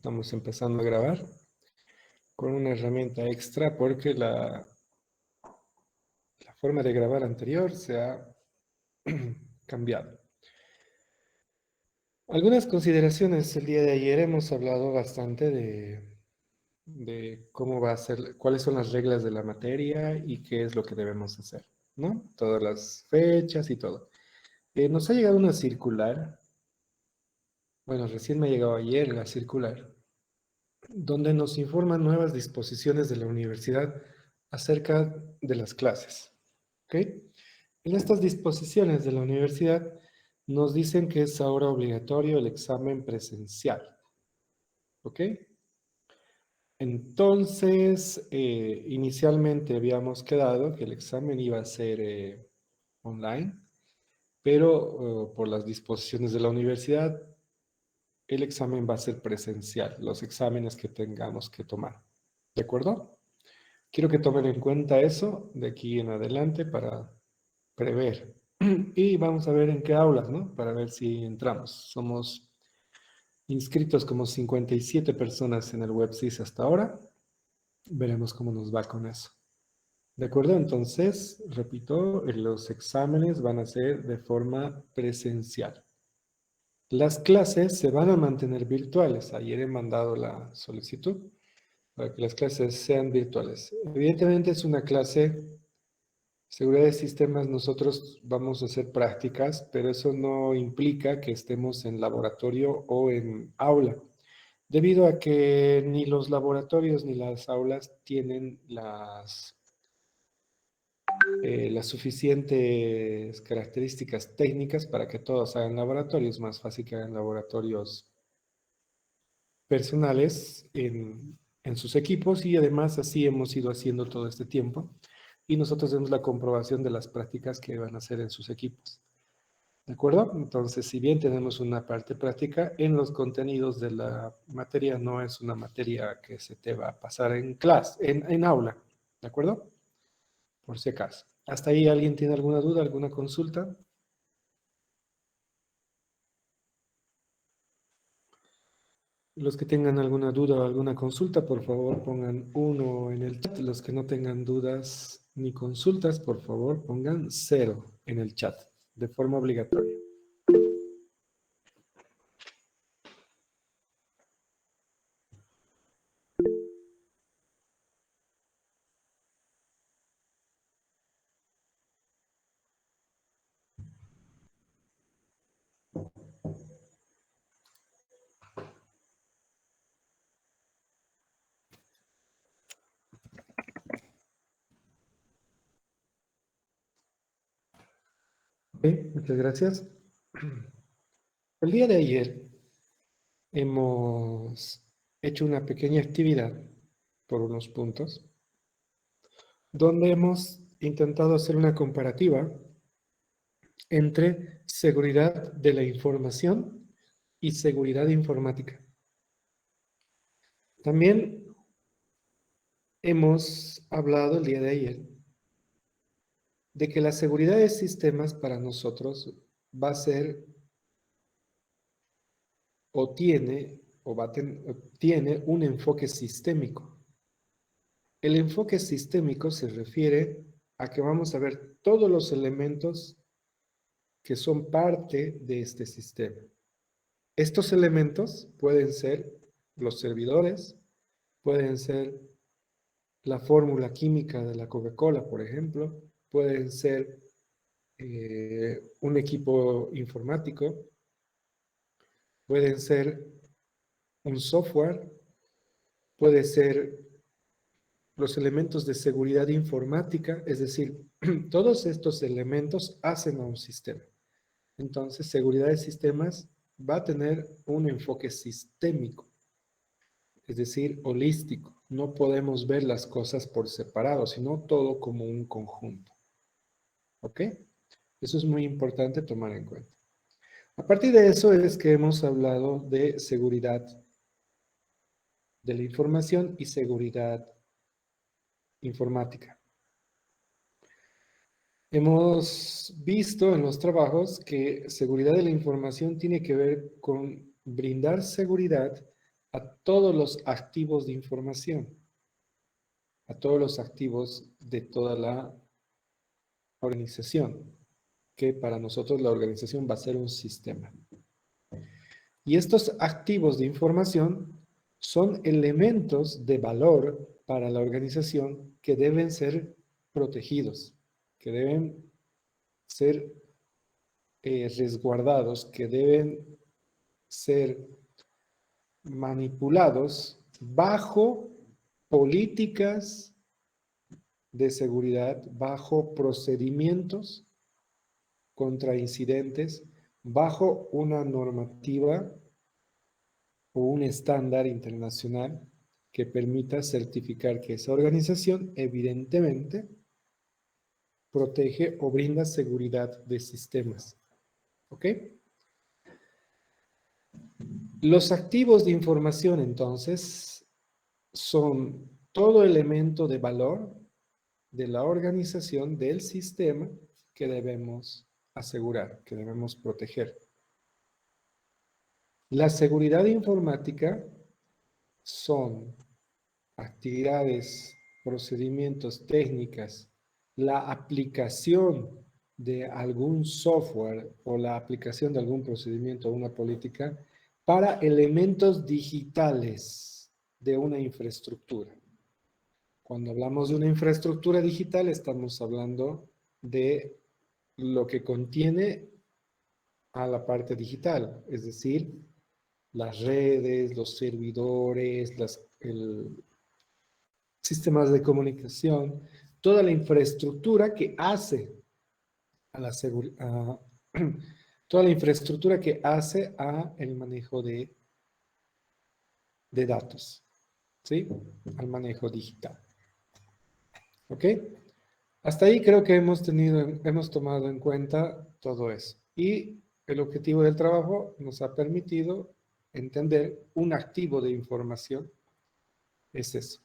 Estamos empezando a grabar con una herramienta extra porque la forma de grabar anterior se ha cambiado. Algunas consideraciones. El día de ayer hemos hablado bastante de cómo va a ser, cuáles son las reglas de la materia y qué es lo que debemos hacer, ¿no? Todas las fechas y todo. Nos ha llegado una circular, bueno, recién me ha llegado ayer la circular, donde nos informan nuevas disposiciones de la universidad acerca de las clases. ¿Ok? En estas disposiciones de la universidad nos dicen que es ahora obligatorio el examen presencial. ¿Ok? Entonces, inicialmente habíamos quedado que el examen iba a ser online, pero por las disposiciones de la universidad, el examen va a ser presencial, los exámenes que tengamos que tomar. ¿De acuerdo? Quiero que tomen en cuenta eso de aquí en adelante para prever. Y vamos a ver en qué aulas, ¿no? Para ver si entramos. Somos inscritos como 57 personas en el WebSys hasta ahora. Veremos cómo nos va con eso. ¿De acuerdo? Entonces, repito, los exámenes van a ser de forma presencial. Las clases se van a mantener virtuales. Ayer he mandado la solicitud para que las clases sean virtuales. Evidentemente es una clase. Seguridad de sistemas, nosotros vamos a hacer prácticas, pero eso no implica que estemos en laboratorio o en aula, debido a que ni los laboratorios ni las aulas tienen las suficientes características técnicas para que todos hagan laboratorios. Es más fácil que hagan laboratorios personales en sus equipos y además así hemos ido haciendo todo este tiempo y nosotros tenemos la comprobación de las prácticas que van a hacer en sus equipos. ¿De acuerdo? Entonces, si bien tenemos una parte práctica, en los contenidos de la materia no es una materia que se te va a pasar en clase, en aula. ¿De acuerdo? Por si acaso. ¿Hasta ahí alguien tiene alguna duda, alguna consulta? Los que tengan alguna duda o alguna consulta, por favor, pongan uno en el chat. Los que no tengan dudas ni consultas, por favor, pongan cero en el chat, de forma obligatoria. Ok, muchas gracias. El día de ayer hemos hecho una pequeña actividad por unos puntos, donde hemos intentado hacer una comparativa entre seguridad de la información y seguridad informática. También hemos hablado el día de ayer de que la seguridad de sistemas para nosotros va a ser o tiene tiene un enfoque sistémico. El enfoque sistémico se refiere a que vamos a ver todos los elementos que son parte de este sistema. Estos elementos pueden ser los servidores, pueden ser la fórmula química de la Coca-Cola, por ejemplo, pueden ser un equipo informático, pueden ser un software, puede ser los elementos de seguridad informática, es decir, todos estos elementos hacen a un sistema. Entonces, seguridad de sistemas va a tener un enfoque sistémico, es decir, holístico. No podemos ver las cosas por separado, sino todo como un conjunto. ¿Ok? Eso es muy importante tomar en cuenta. A partir de eso es que hemos hablado de seguridad de la información y seguridad informática. Hemos visto en los trabajos que seguridad de la información tiene que ver con brindar seguridad a todos los activos de información, a todos los activos de toda la organización, que para nosotros la organización va a ser un sistema. Y estos activos de información son elementos de valor para la organización que deben ser protegidos, que deben ser resguardados, que deben ser manipulados bajo políticas de seguridad, bajo procedimientos contra incidentes, bajo una normativa o un estándar internacional que permita certificar que esa organización evidentemente protege o brinda seguridad de sistemas. ¿Ok? Los activos de información, entonces, son todo elemento de valor de la organización, del sistema, que debemos asegurar, que debemos proteger. La seguridad informática son actividades, procedimientos, técnicas, la aplicación de algún software o la aplicación de algún procedimiento o una política para elementos digitales de una infraestructura. Cuando hablamos de una infraestructura digital, estamos hablando de lo que contiene a la parte digital, es decir, las redes, los servidores, sistemas de comunicación, toda la infraestructura que hace a la seguridad, toda la infraestructura que hace a el manejo de datos, ¿sí? Al manejo digital. ¿Ok? Hasta ahí creo que hemos tomado en cuenta todo eso. Y el objetivo del trabajo nos ha permitido entender un activo de información es eso.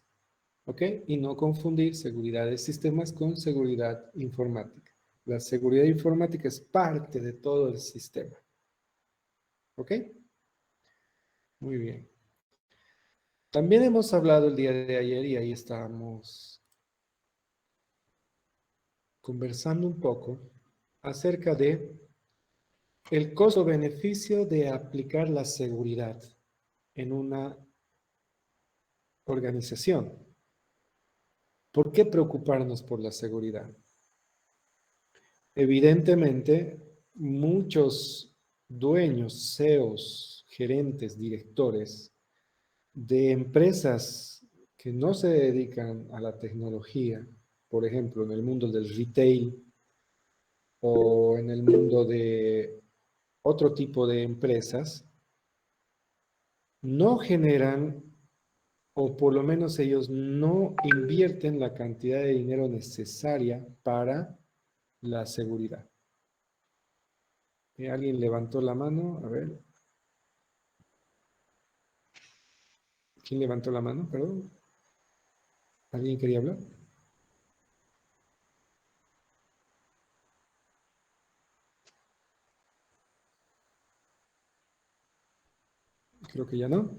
¿Ok? Y no confundir seguridad de sistemas con seguridad informática. La seguridad informática es parte de todo el sistema. ¿Ok? Muy bien. También hemos hablado el día de ayer y ahí estábamos conversando un poco acerca de el costo-beneficio de aplicar la seguridad en una organización. ¿Por qué preocuparnos por la seguridad? Evidentemente, muchos dueños, CEOs, gerentes, directores de empresas que no se dedican a la tecnología, por ejemplo, en el mundo del retail o en el mundo de otro tipo de empresas, no generan, o por lo menos ellos no invierten la cantidad de dinero necesaria para la seguridad. ¿Alguien levantó la mano? A ver. ¿Quién levantó la mano? Perdón. ¿Alguien quería hablar? Creo que ya no.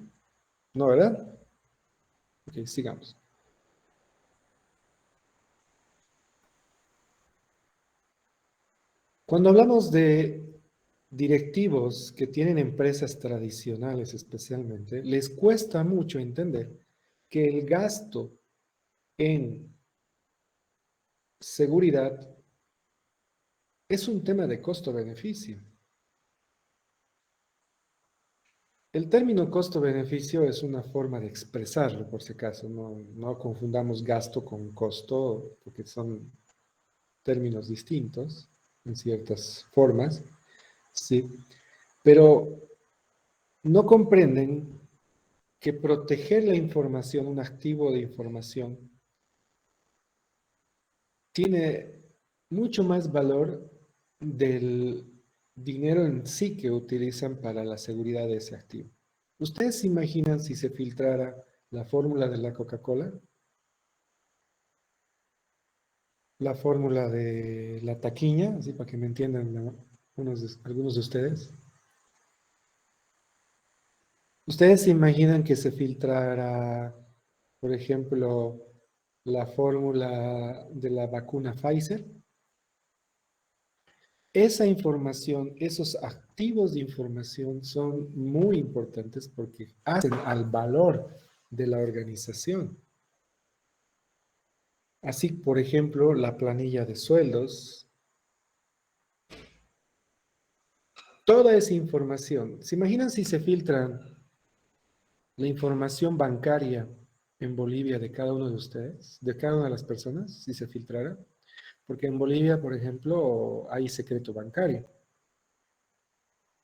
¿No, verdad? Ok, sigamos. Cuando hablamos de directivos que tienen empresas tradicionales especialmente, les cuesta mucho entender que el gasto en seguridad es un tema de costo-beneficio. El término costo-beneficio es una forma de expresarlo, por si acaso. No confundamos gasto con costo, porque son términos distintos en ciertas formas, ¿sí? Pero no comprenden que proteger la información, un activo de información, tiene mucho más valor del dinero en sí que utilizan para la seguridad de ese activo. ¿Ustedes se imaginan si se filtrara la fórmula de la Coca-Cola? La fórmula de la taquiña, así para que me entiendan algunos de ustedes. ¿Ustedes se imaginan que se filtrara, por ejemplo, la fórmula de la vacuna Pfizer? Esa información, esos activos de información son muy importantes porque hacen al valor de la organización. Así, por ejemplo, la planilla de sueldos, toda esa información. ¿Se imaginan si se filtran la información bancaria en Bolivia de cada uno de ustedes, de cada una de las personas, si se filtrara? Porque en Bolivia, por ejemplo, hay secreto bancario.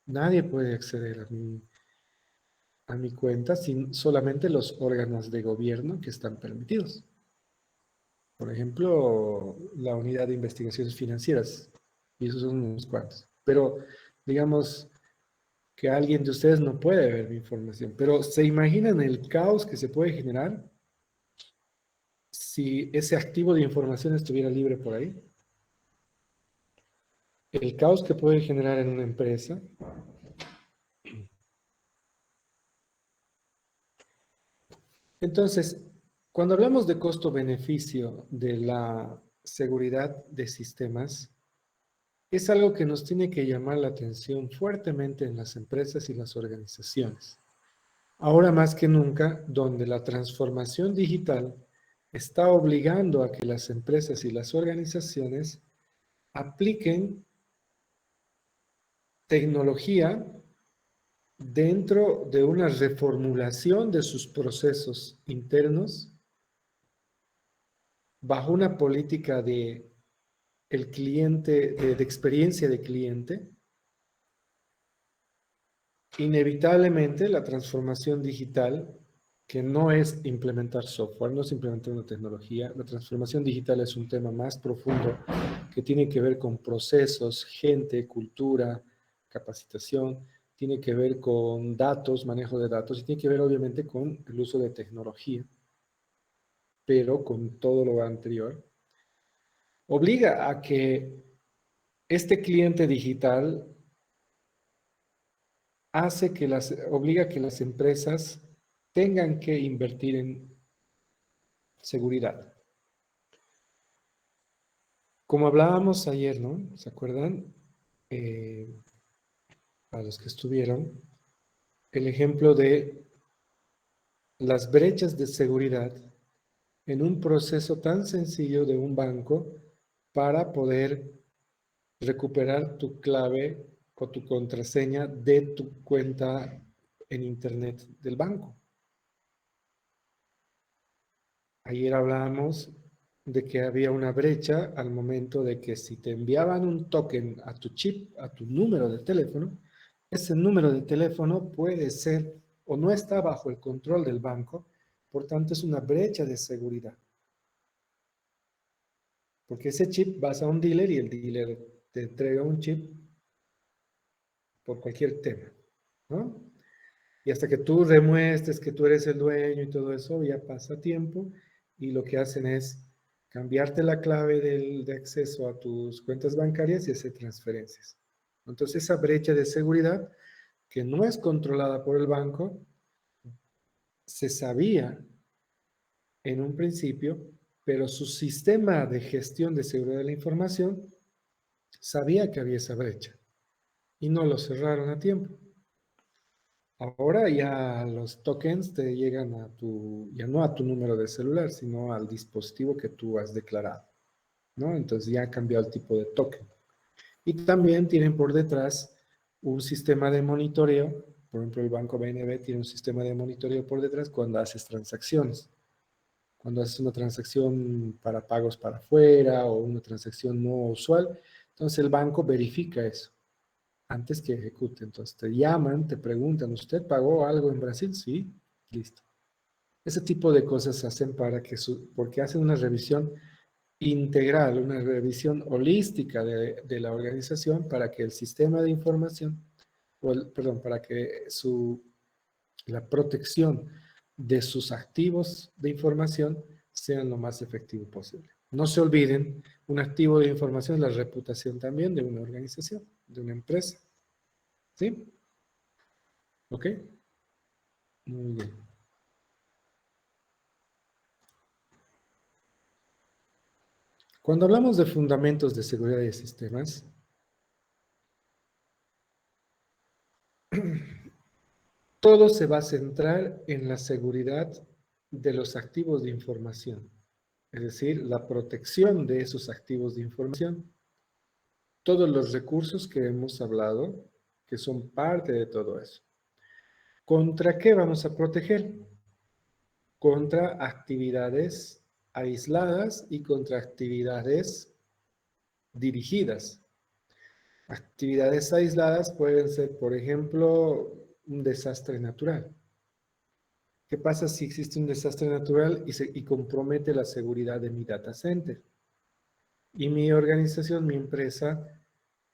Nadie puede acceder a mi cuenta sin solamente los órganos de gobierno que están permitidos. Por ejemplo, la unidad de investigaciones financieras, y esos son unos cuantos. Pero, digamos que alguien de ustedes no puede ver mi información, pero ¿se imaginan el caos que se puede generar si ese activo de información estuviera libre por ahí? El caos que puede generar en una empresa. Entonces, cuando hablamos de costo-beneficio de la seguridad de sistemas, es algo que nos tiene que llamar la atención fuertemente en las empresas y las organizaciones. Ahora más que nunca, donde la transformación digital está obligando a que las empresas y las organizaciones apliquen tecnología dentro de una reformulación de sus procesos internos bajo una política de el cliente, de experiencia de cliente. Inevitablemente la transformación digital, que no es implementar software, no es implementar una tecnología, la transformación digital es un tema más profundo que tiene que ver con procesos, gente, cultura, capacitación, tiene que ver con datos, manejo de datos y tiene que ver obviamente con el uso de tecnología, pero con todo lo anterior, obliga a que este cliente digital obliga a que las empresas tengan que invertir en seguridad. Como hablábamos ayer, ¿no? ¿Se acuerdan? Eh, a los que estuvieron, el ejemplo de las brechas de seguridad en un proceso tan sencillo de un banco para poder recuperar tu clave o tu contraseña de tu cuenta en Internet del banco. Ayer hablábamos de que había una brecha al momento de que si te enviaban un token a tu chip, a tu número de teléfono, ese número de teléfono puede ser o no está bajo el control del banco, por tanto es una brecha de seguridad. Porque ese chip vas a un dealer y el dealer te entrega un chip por cualquier tema, ¿no? Y hasta que tú demuestres que tú eres el dueño y todo eso, ya pasa tiempo y lo que hacen es cambiarte la clave de acceso a tus cuentas bancarias y hacer transferencias. Entonces esa brecha de seguridad que no es controlada por el banco, se sabía en un principio, pero su sistema de gestión de seguridad de la información sabía que había esa brecha y no lo cerraron a tiempo. Ahora ya los tokens te llegan a ya no a tu número de celular, sino al dispositivo que tú has declarado, ¿no? Entonces ya ha cambiado el tipo de token. Y también tienen por detrás un sistema de monitoreo. Por ejemplo, el banco BNB tiene un sistema de monitoreo por detrás cuando haces transacciones. Cuando haces una transacción para pagos para afuera o una transacción no usual, entonces el banco verifica eso antes que ejecute. Entonces te llaman, te preguntan, ¿usted pagó algo en Brasil? Sí, listo. Ese tipo de cosas se hacen porque hacen una revisión integral, una revisión holística de la organización para que el sistema de información, perdón, para que la protección de sus activos de información sean lo más efectivo posible. No se olviden, un activo de información es la reputación también de una organización, de una empresa. ¿Sí? ¿Ok? Muy bien. Cuando hablamos de fundamentos de seguridad de sistemas, todo se va a centrar en la seguridad de los activos de información, es decir, la protección de esos activos de información. Todos los recursos que hemos hablado, que son parte de todo eso. ¿Contra qué vamos a proteger? Contra actividades aisladas y contra actividades dirigidas. Actividades aisladas pueden ser, por ejemplo, un desastre natural. ¿Qué pasa si existe un desastre natural y compromete la seguridad de mi data center? Y mi organización, mi empresa,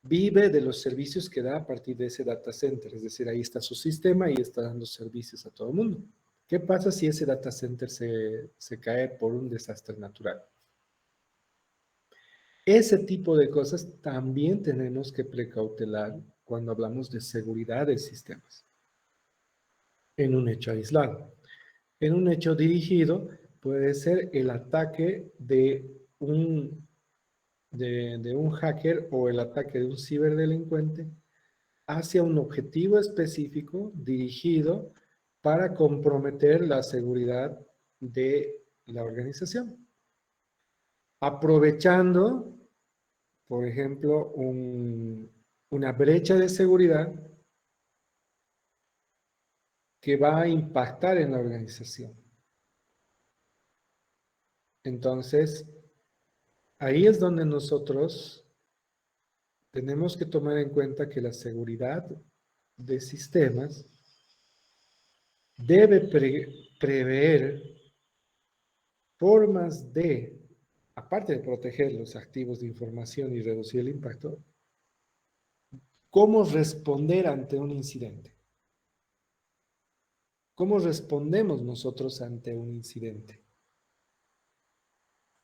vive de los servicios que da a partir de ese data center. Es decir, ahí está su sistema y está dando servicios a todo el mundo. ¿Qué pasa si ese data center se cae por un desastre natural? Ese tipo de cosas también tenemos que precautelar cuando hablamos de seguridad de sistemas en un hecho aislado. En un hecho dirigido puede ser el ataque de un hacker o el ataque de un ciberdelincuente hacia un objetivo específico dirigido para comprometer la seguridad de la organización. Aprovechando, por ejemplo, una brecha de seguridad que va a impactar en la organización. Entonces, ahí es donde nosotros tenemos que tomar en cuenta que la seguridad de sistemas debe prever formas de, aparte de proteger los activos de información y reducir el impacto, cómo responder ante un incidente. ¿Cómo respondemos nosotros ante un incidente?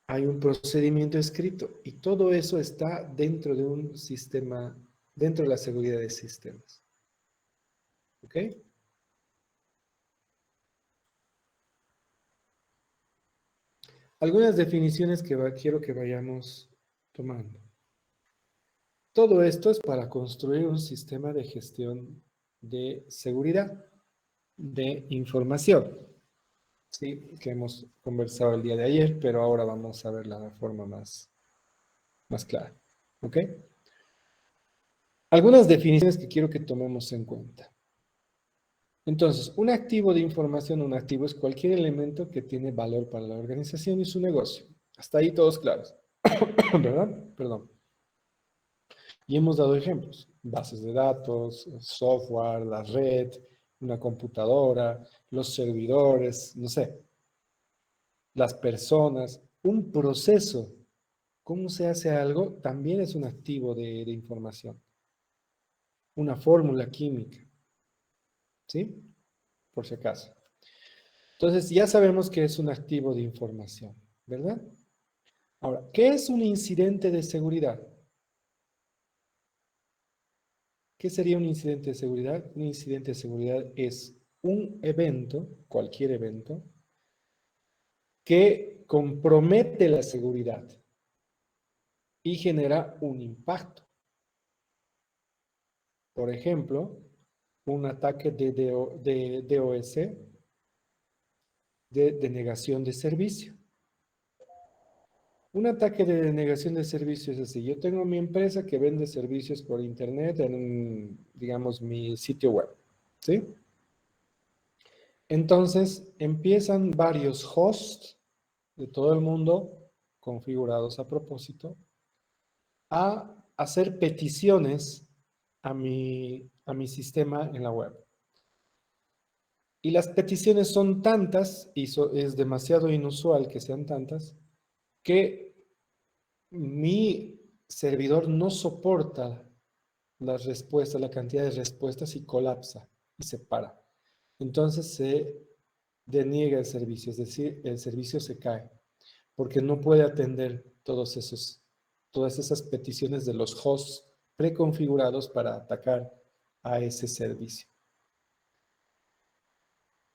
Hay un procedimiento escrito y todo eso está dentro de un sistema, dentro de la seguridad de sistemas. ¿Ok? Algunas definiciones que quiero que vayamos tomando. Todo esto es para construir un sistema de gestión de seguridad, de información, ¿sí? Que hemos conversado el día de ayer, pero ahora vamos a ver la forma más clara. ¿Ok? Algunas definiciones que quiero que tomemos en cuenta. Entonces, un activo de información, un activo es cualquier elemento que tiene valor para la organización y su negocio. Hasta ahí todos claros, ¿verdad? Perdón. Y hemos dado ejemplos, bases de datos, software, la red, una computadora, los servidores, no sé, las personas, un proceso. ¿Cómo se hace algo? También es un activo de información. Una fórmula química, ¿sí? Por si acaso. Entonces, ya sabemos que es un activo de información, ¿verdad? Ahora, ¿qué es un incidente de seguridad? ¿Qué sería un incidente de seguridad? Un incidente de seguridad es un evento, cualquier evento, que compromete la seguridad y genera un impacto. Por ejemplo, un ataque de DOS, de denegación de servicio. Un ataque de denegación de servicio es así. Yo tengo mi empresa que vende servicios por internet en, digamos, mi sitio web, ¿sí? Entonces, empiezan varios hosts de todo el mundo, configurados a propósito, a hacer peticiones a mi sistema en la web. Y las peticiones son tantas, y es demasiado inusual que sean tantas, que mi servidor no soporta las respuestas, la cantidad de respuestas y colapsa y se para. Entonces se deniega el servicio, es decir, el servicio se cae porque no puede atender todas esas peticiones de los hosts preconfigurados para atacar a ese servicio.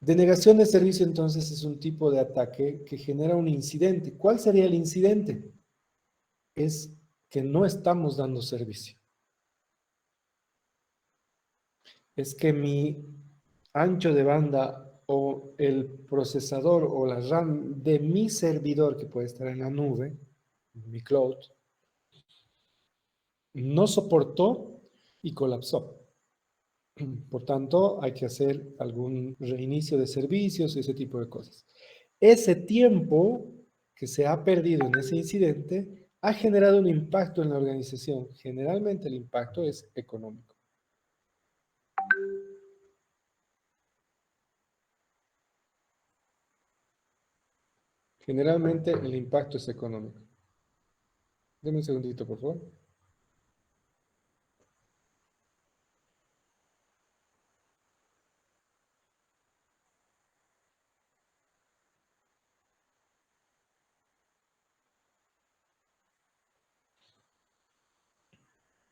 Denegación de servicio, entonces, es un tipo de ataque que genera un incidente. ¿Cuál sería el incidente? Es que no estamos dando servicio. Es que mi ancho de banda o el procesador o la RAM de mi servidor, que puede estar en la nube, mi cloud, no soportó y colapsó. Por tanto, hay que hacer algún reinicio de servicios y ese tipo de cosas. Ese tiempo que se ha perdido en ese incidente ha generado un impacto en la organización. Generalmente el impacto es económico. Generalmente el impacto es económico. Deme un segundito, por favor.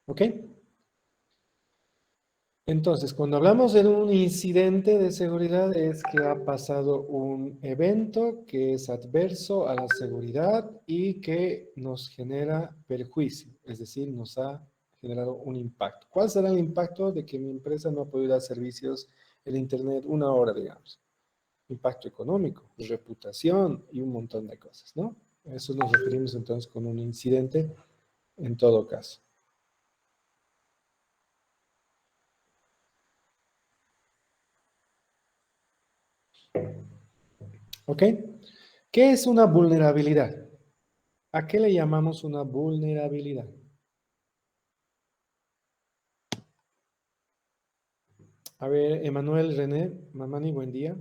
¿Ok? Entonces, cuando hablamos de un incidente de seguridad es que ha pasado un evento que es adverso a la seguridad y que nos genera perjuicio, es decir, nos ha generado un impacto. ¿Cuál será el impacto de que mi empresa no ha podido dar servicios en Internet una hora, digamos? Impacto económico, reputación y un montón de cosas, ¿no? A eso nos referimos entonces con un incidente en todo caso. ¿Ok? ¿Qué es una vulnerabilidad? ¿A qué le llamamos una vulnerabilidad? A ver, Emanuel René, Mamani, buen día.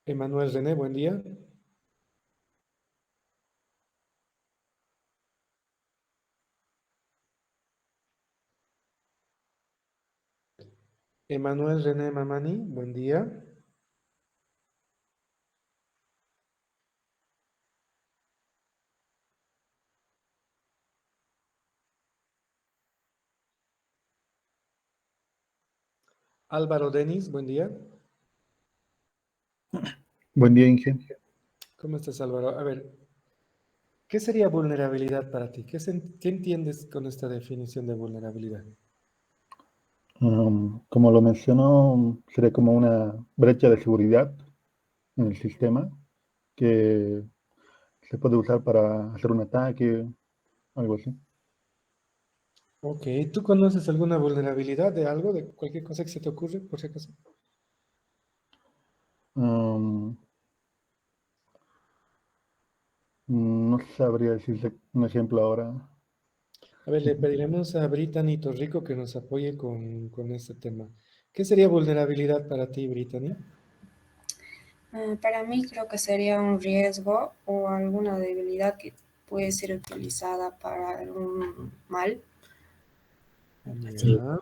Emanuel René, buen día. Emanuel René Mamani, buen día. Álvaro Denis, buen día. Buen día, Inge. ¿Cómo estás, Álvaro? A ver, ¿qué sería vulnerabilidad para ti? ¿Qué entiendes con esta definición de vulnerabilidad? Como lo mencionó, sería como una brecha de seguridad en el sistema que se puede usar para hacer un ataque, algo así. Ok, ¿tú conoces alguna vulnerabilidad de algo, de cualquier cosa que se te ocurre, por si acaso? Um, no sabría decirte un ejemplo ahora. A ver, le pediremos a Brittany Torrico que nos apoye con este tema. ¿Qué sería vulnerabilidad para ti, Brittany? Para mí creo que sería un riesgo o alguna debilidad que puede ser utilizada para algún mal. Sí. Ya.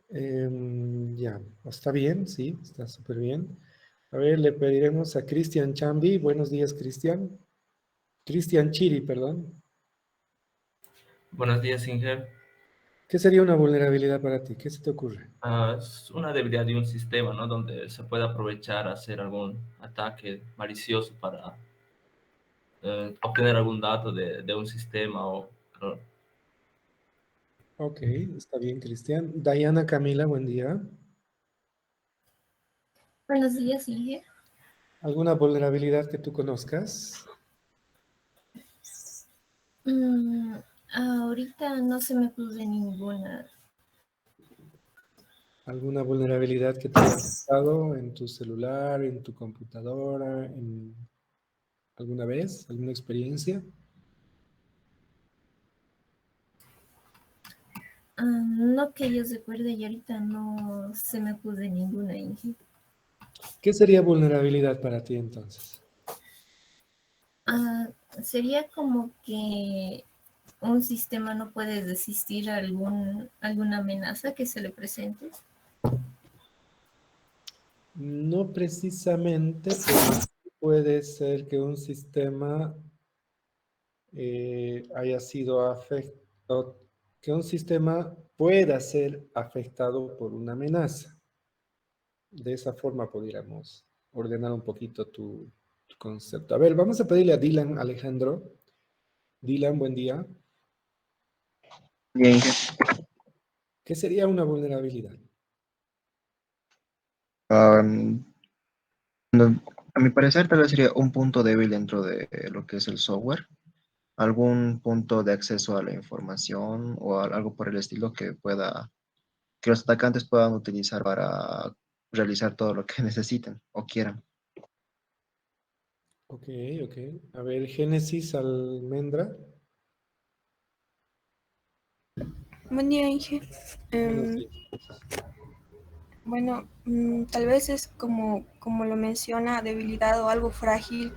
Ya, está bien, sí, está súper bien. A ver, le pediremos a Cristian Chambi. Buenos días, Cristian. Cristian Chiri, perdón. Buenos días, Inge. ¿Qué sería una vulnerabilidad para ti? ¿Qué se te ocurre? Es una debilidad de un sistema, ¿no? Donde se puede aprovechar, hacer algún ataque malicioso para obtener algún dato de un sistema o... Ok, está bien, Cristian. Diana Camila, buen día. Buenos días, Inge. ¿Alguna vulnerabilidad que tú conozcas? Mm, ahorita no se me puso ninguna. ¿Alguna vulnerabilidad que te haya pasado en tu celular, en tu computadora, alguna vez? ¿Alguna experiencia? No que yo recuerde y ahorita no se me puso ninguna, Inge. ¿Qué sería vulnerabilidad para ti entonces? Ah, sería como que un sistema no puede resistir a alguna amenaza que se le presente. No precisamente, pero sí puede ser que un sistema haya sido afectado, que un sistema pueda ser afectado por una amenaza. De esa forma podríamos ordenar un poquito tu concepto. A ver, vamos a pedirle a Dylan Alejandro. Dylan, buen día. Bien, ¿Qué sería una vulnerabilidad? am, a mi parecer tal vez sería un punto débil dentro de lo que es el software, algún punto de acceso a la información o algo por el estilo que los atacantes puedan utilizar para realizar todo lo que necesiten o quieran. Ok, ok. A ver, Génesis Almendra. Buen día, Inge. Buenos Em, días. bueno, tal vez es como lo menciona, debilidad o algo frágil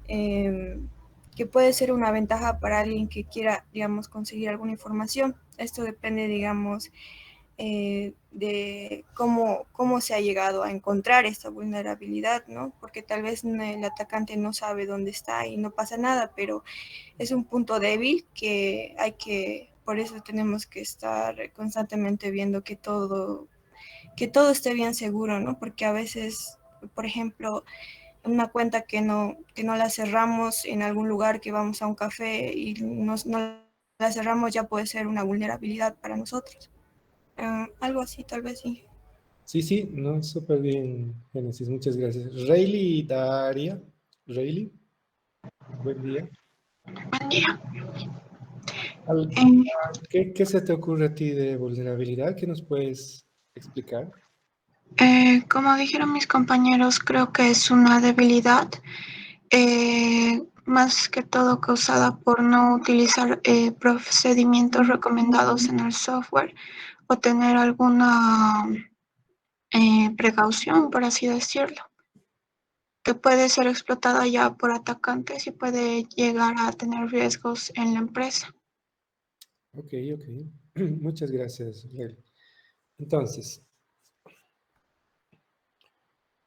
em, que puede ser una ventaja para alguien que quiera, digamos, conseguir alguna información. Esto depende, digamos, de cómo se ha llegado a encontrar esta vulnerabilidad, ¿no? Porque tal vez el atacante no sabe dónde está y no pasa nada, pero es un punto débil por eso tenemos que estar constantemente viendo que todo esté bien seguro, ¿no? Porque a veces, por ejemplo, una cuenta que no la cerramos en algún lugar, que vamos a un café y no la cerramos, ya puede ser una vulnerabilidad para nosotros. Algo así, tal vez sí. Sí, sí, no, súper bien, Génesis, muchas gracias. Rayleigh Daria. Rayleigh, buen día. Buen día. Al- ¿Qué se te ocurre a ti de vulnerabilidad? ¿Qué nos puedes explicar? Como dijeron mis compañeros, creo que es una debilidad, más que todo causada por no utilizar procedimientos recomendados en el software o tener alguna precaución, por así decirlo, que puede ser explotada ya por atacantes y puede llegar a tener riesgos en la empresa. Ok, ok. Muchas gracias, Rayleigh. Entonces,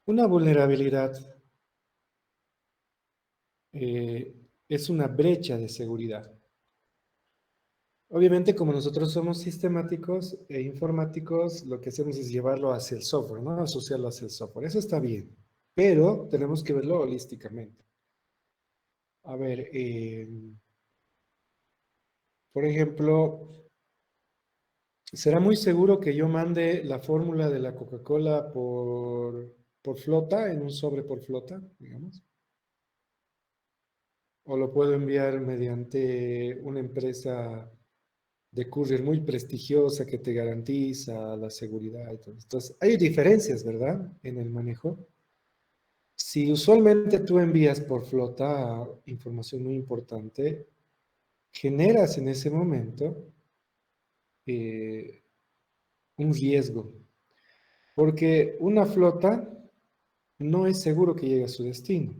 una vulnerabilidad eh, es una brecha de seguridad. Obviamente, como nosotros somos sistemáticos e informáticos, lo que hacemos es llevarlo hacia el software, ¿no? Asociarlo hacia el software. Eso está bien, pero tenemos que verlo holísticamente. A ver, por ejemplo, ¿será muy seguro que yo mande la fórmula de la Coca-Cola por flota, en un sobre por flota, digamos? ¿O lo puedo enviar mediante una empresa de courier muy prestigiosa que te garantiza la seguridad y todo? Entonces, hay diferencias, ¿verdad? En el manejo. Si usualmente tú envías por flota información muy importante, generas en ese momento eh, un riesgo, porque una flota no es seguro que llegue a su destino,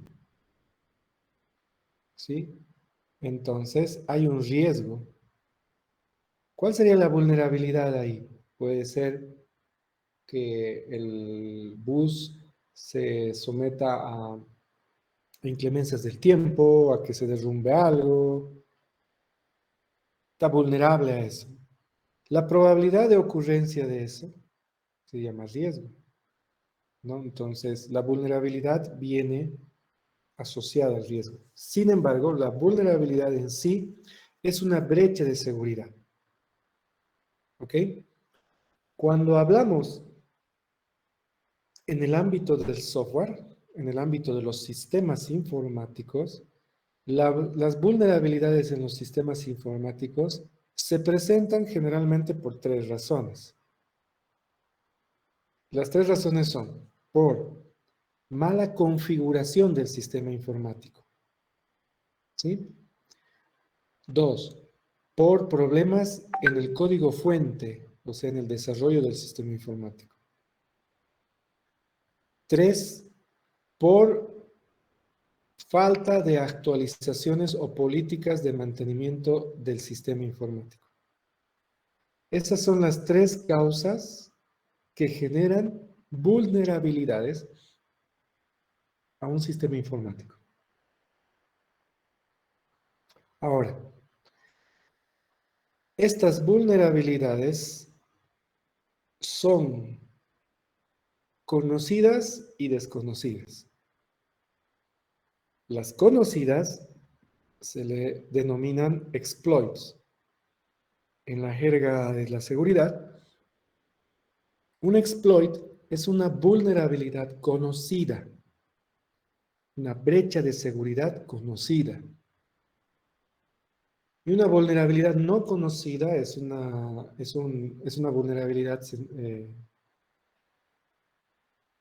¿sí? Entonces, hay un riesgo. ¿Cuál sería la vulnerabilidad ahí? Puede ser que el bus se someta a inclemencias del tiempo, a que se derrumbe algo. Está vulnerable a eso. La probabilidad de ocurrencia de eso se llama riesgo, ¿no? Entonces, la vulnerabilidad viene asociada al riesgo. Sin embargo, la vulnerabilidad en sí es una brecha de seguridad, ¿ok? Cuando hablamos en el ámbito del software, en el ámbito de los sistemas informáticos, las vulnerabilidades en los sistemas informáticos se presentan generalmente por tres razones. Las tres razones son por mala configuración del sistema informático, ¿sí? Dos, por problemas en el código fuente, o sea, en el desarrollo del sistema informático. Tres, por falta de actualizaciones o políticas de mantenimiento del sistema informático. Esas son las tres causas que generan vulnerabilidades a un sistema informático. Ahora, estas vulnerabilidades son conocidas y desconocidas. Las conocidas se le denominan exploits. En la jerga de la seguridad, un exploit es una vulnerabilidad conocida, una brecha de seguridad conocida. Y una vulnerabilidad no conocida es una vulnerabilidad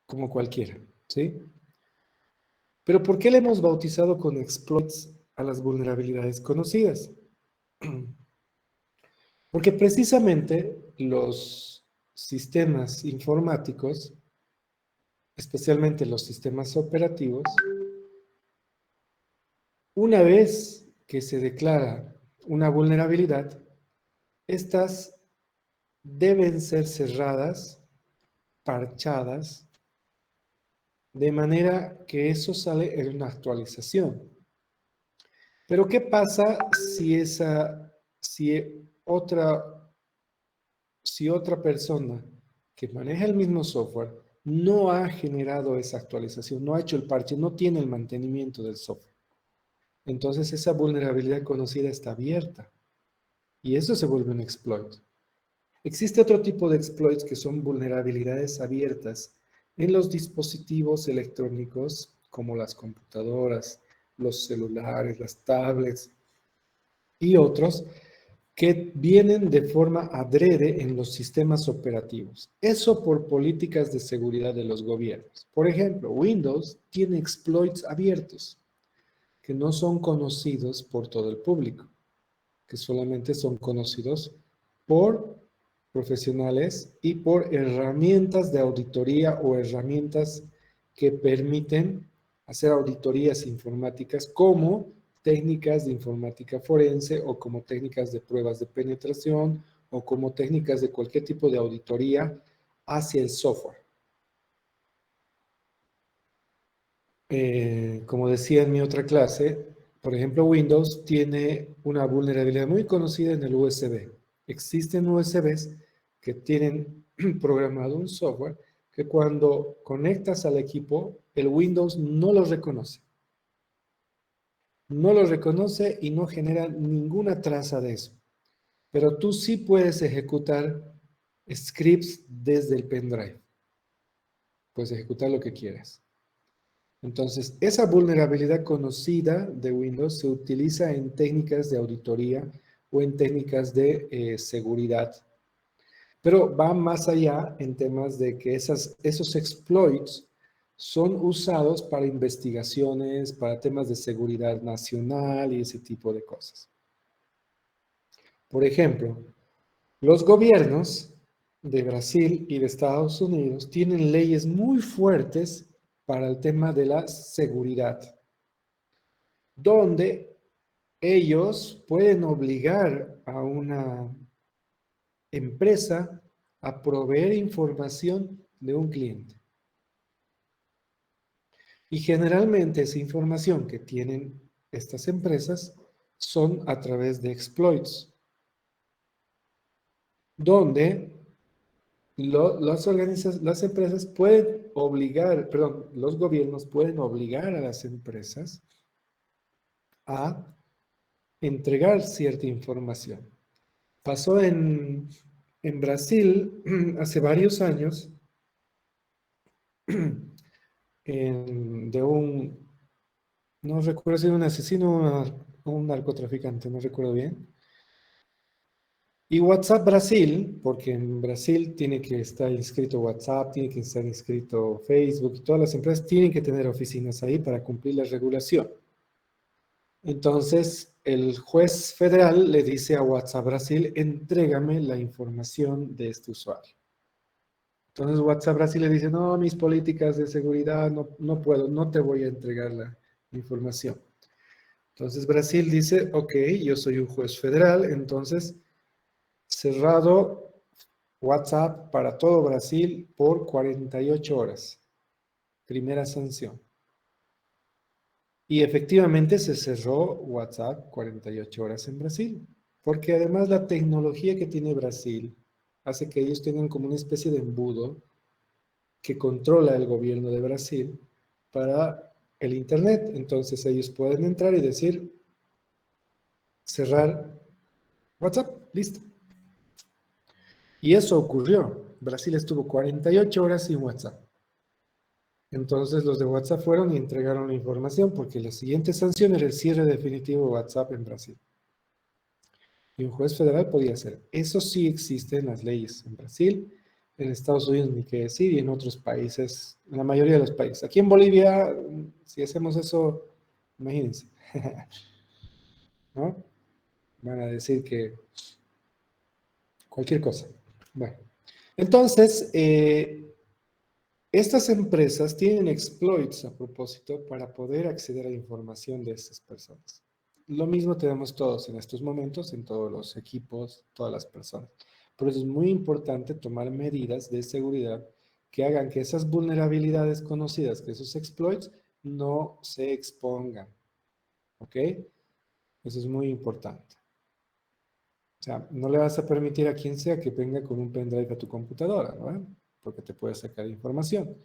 como cualquiera, ¿sí? Pero ¿por qué le hemos bautizado con exploits a las vulnerabilidades conocidas? Porque precisamente los sistemas informáticos, especialmente los sistemas operativos, una vez que se declara una vulnerabilidad, estas deben ser cerradas, parchadas, de manera que eso sale en una actualización. Pero ¿qué pasa si otra persona que maneja el mismo software no ha generado esa actualización, no ha hecho el parche, no tiene el mantenimiento del software? Entonces esa vulnerabilidad conocida está abierta y eso se vuelve un exploit. Existe otro tipo de exploits que son vulnerabilidades abiertas en los dispositivos electrónicos como las computadoras, los celulares, las tablets y otros que vienen de forma adrede en los sistemas operativos. Eso por políticas de seguridad de los gobiernos. Por ejemplo, Windows tiene exploits abiertos que no son conocidos por todo el público, que solamente son conocidos por profesionales y por herramientas de auditoría o herramientas que permiten hacer auditorías informáticas como técnicas de informática forense o como técnicas de pruebas de penetración o como técnicas de cualquier tipo de auditoría hacia el software. Como decía en mi otra clase, por ejemplo, Windows tiene una vulnerabilidad muy conocida en el USB. Existen USBs que tienen programado un software que cuando conectas al equipo, el Windows no lo reconoce. No lo reconoce y no genera ninguna traza de eso. Pero tú sí puedes ejecutar scripts desde el pendrive. Puedes ejecutar lo que quieras. Entonces, esa vulnerabilidad conocida de Windows se utiliza en técnicas de auditoría o en técnicas de seguridad. Pero va más allá en temas de que esos exploits son usados para investigaciones, para temas de seguridad nacional y ese tipo de cosas. Por ejemplo, los gobiernos de Brasil y de Estados Unidos tienen leyes muy fuertes para el tema de la seguridad, donde ellos pueden obligar a una empresa a proveer información de un cliente. Y generalmente esa información que tienen estas empresas son a través de exploits, donde las empresas pueden obligar, perdón, los gobiernos pueden obligar a las empresas a entregar cierta información. Pasó en Brasil hace varios años no recuerdo si era un asesino o un narcotraficante, no recuerdo bien. Y WhatsApp Brasil, porque en Brasil tiene que estar inscrito WhatsApp, tiene que estar inscrito Facebook, y todas las empresas tienen que tener oficinas ahí para cumplir la regulación. Entonces, el juez federal le dice a WhatsApp Brasil, entrégame la información de este usuario. Entonces WhatsApp Brasil le dice, no, mis políticas de seguridad, no puedo, no te voy a entregar la información. Entonces Brasil dice, ok, yo soy un juez federal, entonces cerrado WhatsApp para todo Brasil por 48 horas. Primera sanción. Y efectivamente se cerró WhatsApp 48 horas en Brasil, porque además la tecnología que tiene Brasil hace que ellos tengan como una especie de embudo que controla el gobierno de Brasil para el Internet. Entonces ellos pueden entrar y decir, cerrar WhatsApp, listo. Y eso ocurrió. Brasil estuvo 48 horas sin WhatsApp. Entonces los de WhatsApp fueron y entregaron la información porque la siguiente sanción era el cierre definitivo de WhatsApp en Brasil. Y un juez federal podía hacer. Eso sí existe en las leyes en Brasil, en Estados Unidos ni qué decir, y en otros países, en la mayoría de los países. Aquí en Bolivia, si hacemos eso, imagínense, ¿no? Van a decir que cualquier cosa. Bueno, entonces, estas empresas tienen exploits a propósito para poder acceder a la información de estas personas. Lo mismo tenemos todos en estos momentos, en todos los equipos, todas las personas. Por eso es muy importante tomar medidas de seguridad que hagan que esas vulnerabilidades conocidas, que esos exploits, no se expongan. ¿Ok? Eso es muy importante. O sea, no le vas a permitir a quien sea que venga con un pendrive a tu computadora, ¿no? Porque te puede sacar información.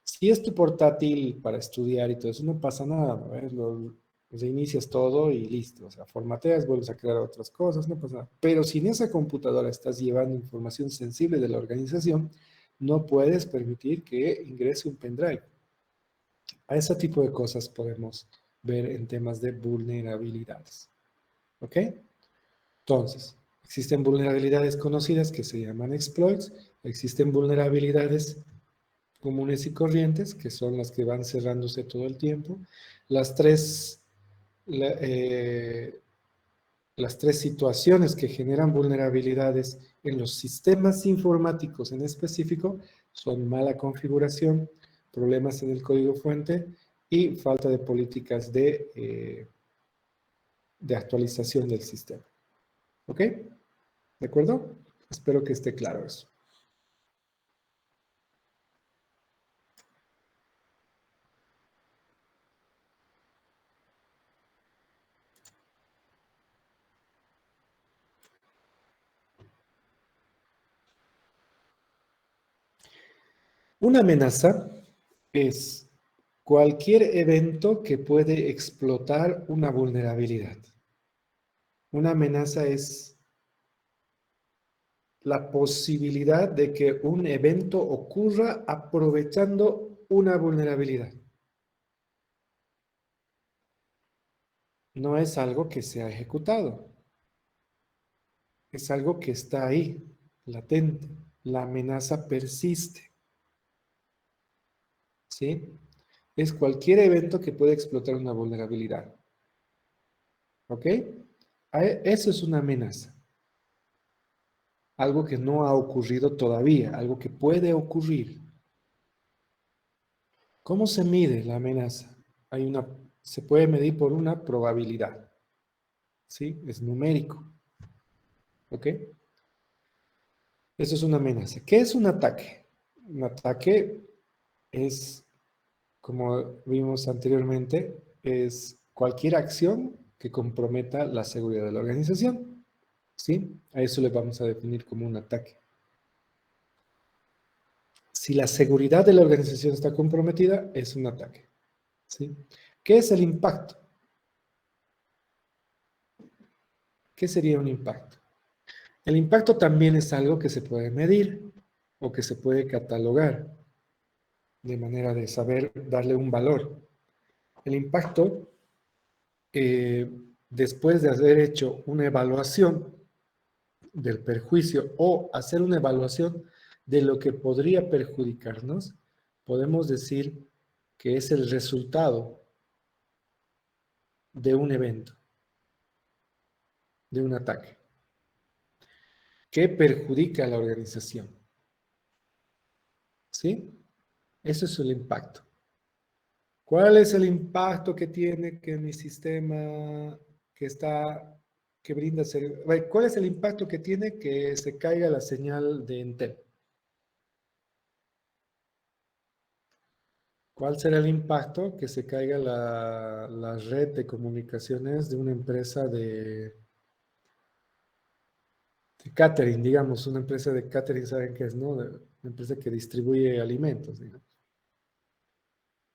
Si es tu portátil para estudiar y todo eso, no pasa nada, ¿no? Lo reinicias todo y listo. O sea, formateas, vuelves a crear otras cosas, no pasa nada. Pero si en esa computadora estás llevando información sensible de la organización, no puedes permitir que ingrese un pendrive. A ese tipo de cosas podemos ver en temas de vulnerabilidades. ¿Ok? Entonces, existen vulnerabilidades conocidas que se llaman exploits, existen vulnerabilidades comunes y corrientes, que son las que van cerrándose todo el tiempo. Las tres situaciones que generan vulnerabilidades en los sistemas informáticos en específico son mala configuración, problemas en el código fuente y falta de políticas de actualización del sistema. ¿Ok? ¿De acuerdo? Espero que esté claro eso. Una amenaza es cualquier evento que puede explotar una vulnerabilidad. Una amenaza es la posibilidad de que un evento ocurra aprovechando una vulnerabilidad. No es algo que se ha ejecutado. Es algo que está ahí, latente. La amenaza persiste. ¿Sí? Es cualquier evento que puede explotar una vulnerabilidad. ¿Ok? Eso es una amenaza. Algo que no ha ocurrido todavía, algo que puede ocurrir. ¿Cómo se mide la amenaza? Se puede medir por una probabilidad. ¿Sí? Es numérico. ¿Ok? Eso es una amenaza. ¿Qué es un ataque? Un ataque es, como vimos anteriormente, es cualquier acción que comprometa la seguridad de la organización. ¿Sí? A eso le vamos a definir como un ataque. Si la seguridad de la organización está comprometida, es un ataque. ¿Sí? ¿Qué es el impacto? ¿Qué sería un impacto? El impacto también es algo que se puede medir o que se puede catalogar de manera de saber darle un valor. El impacto, después de haber hecho una evaluación del perjuicio o hacer una evaluación de lo que podría perjudicarnos, podemos decir que es el resultado de un evento, de un ataque, que perjudica a la organización. ¿Sí? Eso es el impacto. ¿Cuál es el impacto que tiene que mi sistema que brinda servicio? ¿Cuál es el impacto que tiene que se caiga la señal de Entel? ¿Cuál será el impacto que se caiga la red de comunicaciones de una empresa de catering, digamos, una empresa de catering, ¿saben qué es, no? Una empresa que distribuye alimentos, digamos.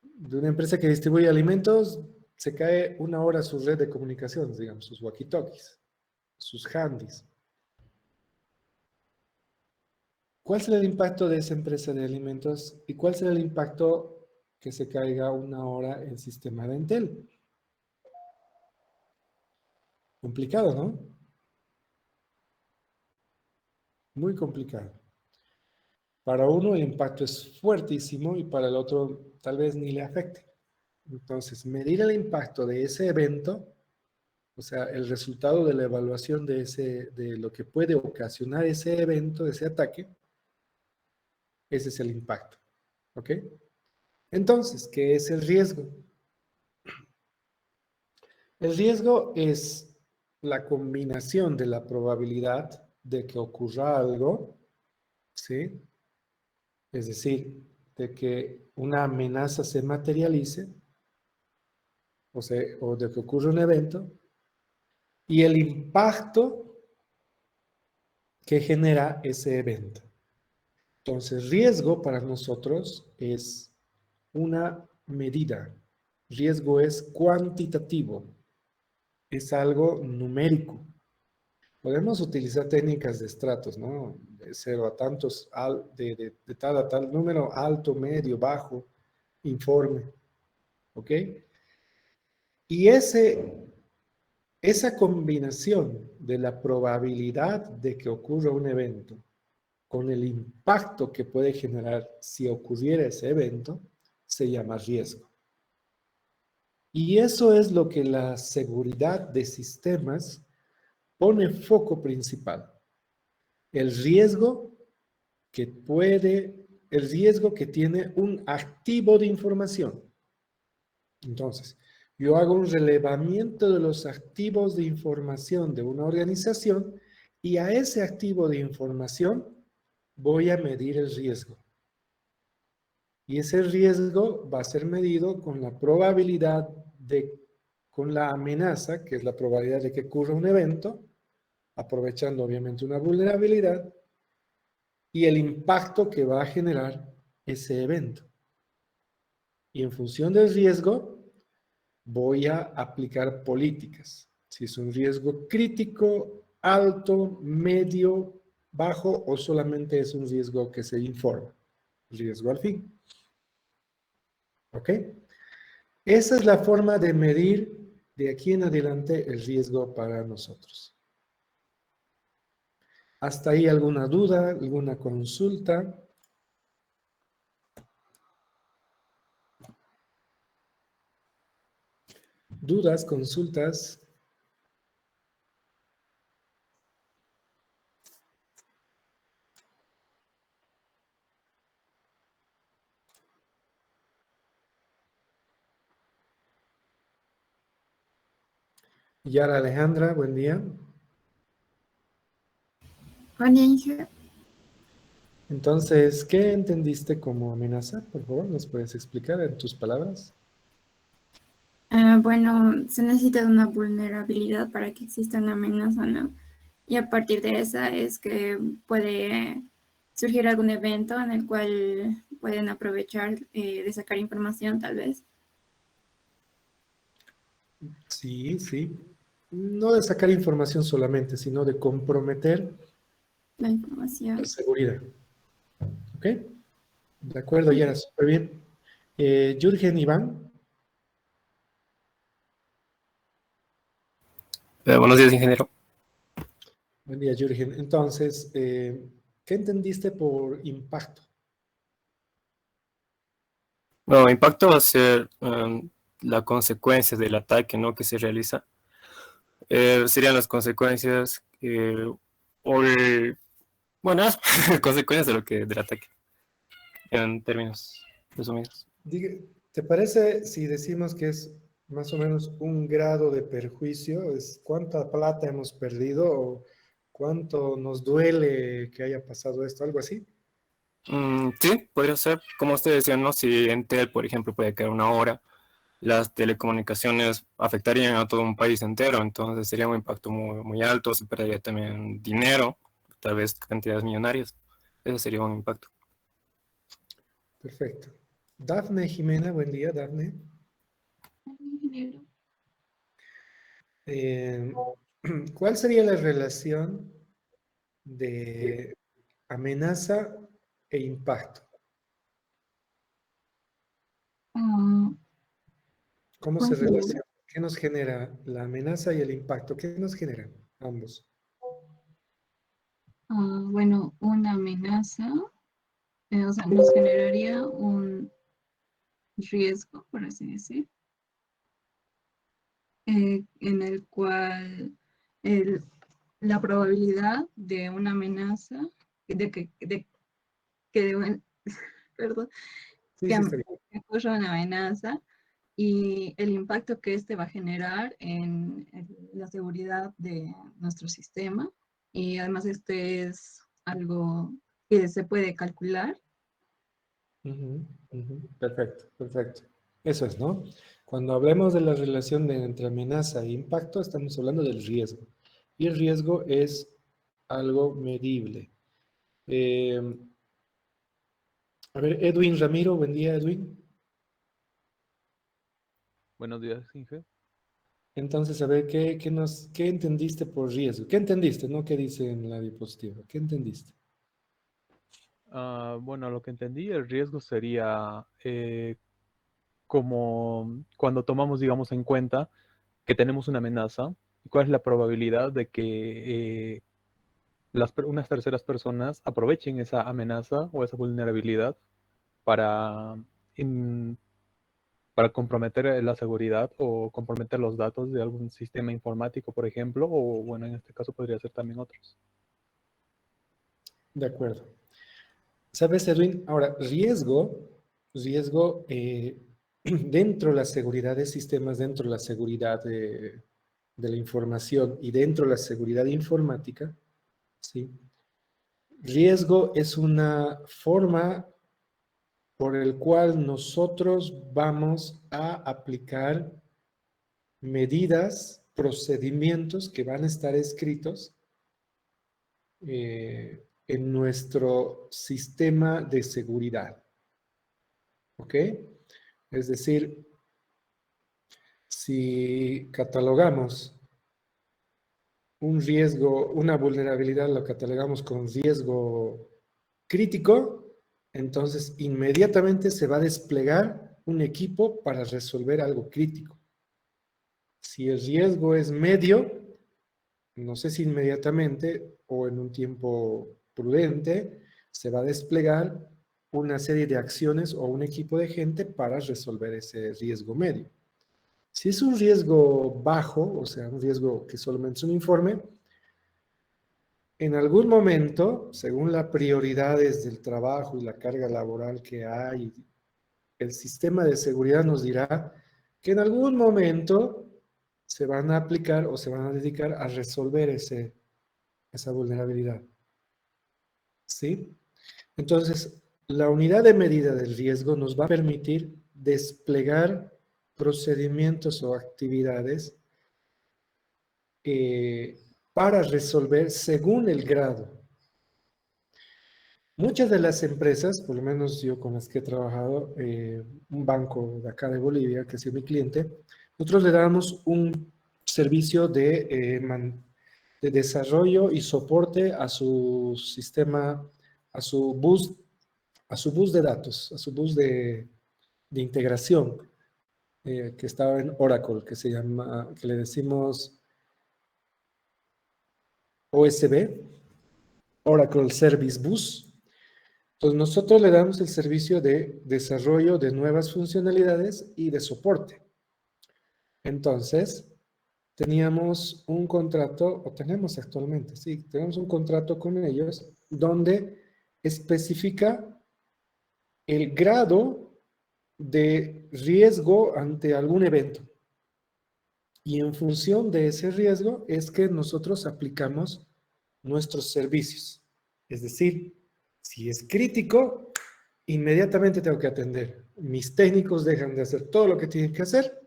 De una empresa que distribuye alimentos, se cae una hora su red de comunicaciones, digamos, sus walkie-talkies, sus handys. ¿Cuál será el impacto de esa empresa de alimentos y cuál será el impacto que se caiga una hora el sistema de Entel? Complicado, ¿no? Muy complicado. Para uno el impacto es fuertísimo y para el otro tal vez ni le afecte. Entonces, medir el impacto de ese evento, o sea, el resultado de la evaluación de lo que puede ocasionar ese evento, ese ataque, ese es el impacto. ¿Ok? Entonces, ¿qué es el riesgo? El riesgo es la combinación de la probabilidad de que ocurra algo, ¿sí? Es decir, de que una amenaza se materialice, o sea, o de que ocurra un evento, y el impacto que genera ese evento. Entonces, riesgo para nosotros es una medida. Riesgo es cuantitativo, es algo numérico. Podemos utilizar técnicas de estratos, ¿no? De 0 a tantos, de tal a tal número, alto, medio, bajo, informe, ¿ok? Y esa combinación de la probabilidad de que ocurra un evento con el impacto que puede generar si ocurriera ese evento, se llama riesgo. Y eso es lo que la seguridad de sistemas pone foco principal. El riesgo el riesgo que tiene un activo de información. Entonces, yo hago un relevamiento de los activos de información de una organización y a ese activo de información voy a medir el riesgo. Y ese riesgo va a ser medido con la probabilidad con la amenaza, que es la probabilidad de que ocurra un evento, aprovechando obviamente una vulnerabilidad, y el impacto que va a generar ese evento. Y en función del riesgo, voy a aplicar políticas. Si es un riesgo crítico, alto, medio, bajo o solamente es un riesgo que se informa. Riesgo al fin. ¿Ok? Esa es la forma de medir de aquí en adelante el riesgo para nosotros. ¿Hasta ahí alguna duda, alguna consulta? ¿Dudas, consultas? Yara Alejandra, buen día. Hola, Inge. Entonces, ¿qué entendiste como amenaza? Por favor, ¿nos puedes explicar en tus palabras? Bueno, se necesita una vulnerabilidad para que exista una amenaza, ¿no? Y a partir de esa es que puede surgir algún evento en el cual pueden aprovechar de sacar información, tal vez. Sí, sí. No de sacar información solamente, sino de comprometer La información. la seguridad. ¿Ok? De acuerdo, Yara, súper bien. Jürgen Iván. Buenos días, ingeniero. Buen día, Jürgen. Entonces, ¿qué entendiste por impacto? Bueno, impacto va a ser la consecuencia del ataque, ¿no?, que se realiza. Serían las consecuencias bueno, consecuencias del ataque, en términos resumidos. ¿Te parece si decimos que es más o menos un grado de perjuicio? ¿Es cuánta plata hemos perdido o cuánto nos duele que haya pasado esto? ¿Algo así? Sí, podría ser. Como usted decía, ¿no? Si Entel, por ejemplo, puede caer una hora, las telecomunicaciones afectarían a todo un país entero, entonces sería un impacto muy, muy alto, se perdería también dinero, tal vez cantidades millonarias. Ese sería un impacto. Perfecto. Dafne Jimena, buen día, Dafne. Eh, ¿Cuál sería la relación de amenaza e impacto? ¿Cómo se Pues, relaciona? ¿Qué nos genera la amenaza y el impacto? ¿Qué nos generan ambos? bueno, una amenaza, o sea, nos generaría un riesgo, por así decir, en el cual el- la probabilidad de una amenaza, de que perdón, Sí, que sí, está bien. ocurra una amenaza y el impacto que este va a generar en la seguridad de nuestro sistema. Y además este es algo que se puede calcular. Ujú, ujú. Perfecto, perfecto. Eso es, ¿no? Cuando hablemos de la relación entre amenaza e impacto, estamos hablando del riesgo. Y el riesgo es algo medible. Eh, a ver, Edwin Ramiro, buen día, Edwin. Buenos días, Inge. Entonces, a ver, ¿qué entendiste por riesgo? ¿Qué entendiste, no? ¿Qué dice en la diapositiva? ¿Qué entendiste? Bueno, lo que entendí, el riesgo sería como cuando tomamos, digamos, en cuenta que tenemos una amenaza, y cuál es la probabilidad de que unas terceras personas aprovechen esa amenaza o esa vulnerabilidad para, in- para comprometer la seguridad o comprometer los datos de algún sistema informático, por ejemplo, o bueno, en este caso podría ser también otros. De acuerdo. ¿Sabes, Edwin? Ahora, riesgo dentro de la seguridad de sistemas, dentro de la seguridad de la información y dentro de la seguridad informática, ¿sí? Riesgo es una forma por el cual nosotros vamos a aplicar medidas, procedimientos que van a estar escritos en nuestro sistema de seguridad. ¿Ok? Es decir, si catalogamos un riesgo, una vulnerabilidad, lo catalogamos con riesgo crítico, entonces inmediatamente se va a desplegar un equipo para resolver algo crítico. Si el riesgo es medio, no sé si inmediatamente o en un tiempo prudente, se va a desplegar una serie de acciones o un equipo de gente para resolver ese riesgo medio. Si es un riesgo bajo, o sea, un riesgo que solamente es un informe, en algún momento, según las prioridades del trabajo y la carga laboral que hay, el sistema de seguridad nos dirá que en algún momento se van a aplicar o se van a dedicar a resolver esa vulnerabilidad. ¿Sí? Entonces, la unidad de medida del riesgo nos va a permitir desplegar procedimientos o actividades para resolver según el grado. Muchas de las empresas, por lo menos yo con las que he trabajado, un banco de acá de Bolivia, que ha sido mi cliente, nosotros le damos un servicio de desarrollo y soporte a su sistema, a su bus de datos, a su bus de integración, que estaba en Oracle, que se llama, que le decimos OSB, Oracle Service Bus. Entonces nosotros le damos el servicio de desarrollo de nuevas funcionalidades y de soporte. Entonces, teníamos un contrato, o tenemos actualmente, sí, tenemos un contrato con ellos donde especifica el grado de riesgo ante algún evento. Y en función de ese riesgo es que nosotros aplicamos nuestros servicios. Es decir, Si es crítico, inmediatamente tengo que atender. Mis técnicos dejan de hacer todo lo que tienen que hacer,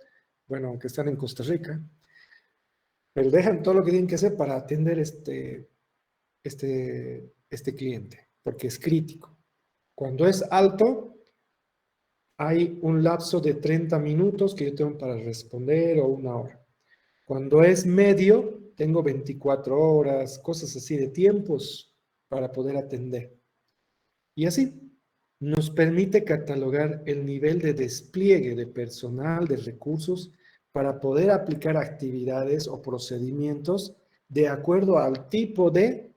bueno, aunque están en Costa Rica, pero dejan todo lo que tienen que hacer para atender este cliente, porque es crítico. Cuando es alto, hay un lapso de 30 minutos que yo tengo para responder o 1 hora. Cuando es medio, tengo 24 horas, cosas así de tiempos para poder atender. Y así nos permite catalogar el nivel de despliegue de personal, de recursos, para poder aplicar actividades o procedimientos de acuerdo al tipo de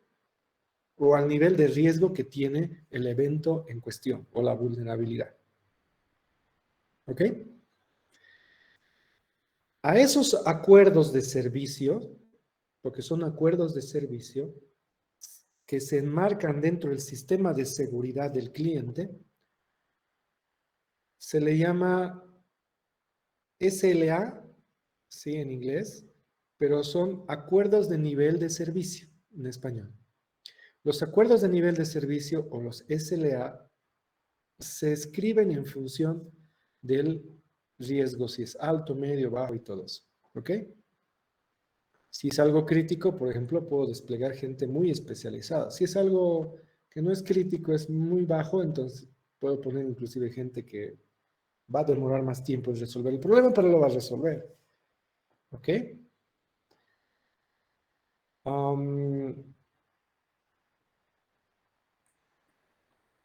o al nivel de riesgo que tiene el evento en cuestión o la vulnerabilidad. ¿Ok? A esos acuerdos de servicio, porque son acuerdos de servicio que se enmarcan dentro del sistema de seguridad del cliente, se le llama SLA, sí, en inglés, pero son acuerdos de nivel de servicio en español. Los acuerdos de nivel de servicio o los SLA se escriben en función del riesgo, si es alto, medio, bajo y todo eso. ¿Ok? Si es algo crítico, por ejemplo, puedo desplegar gente muy especializada. Si es algo que no es crítico, es muy bajo, entonces puedo poner inclusive gente que va a demorar más tiempo en resolver el problema, pero lo va a resolver. ¿Ok?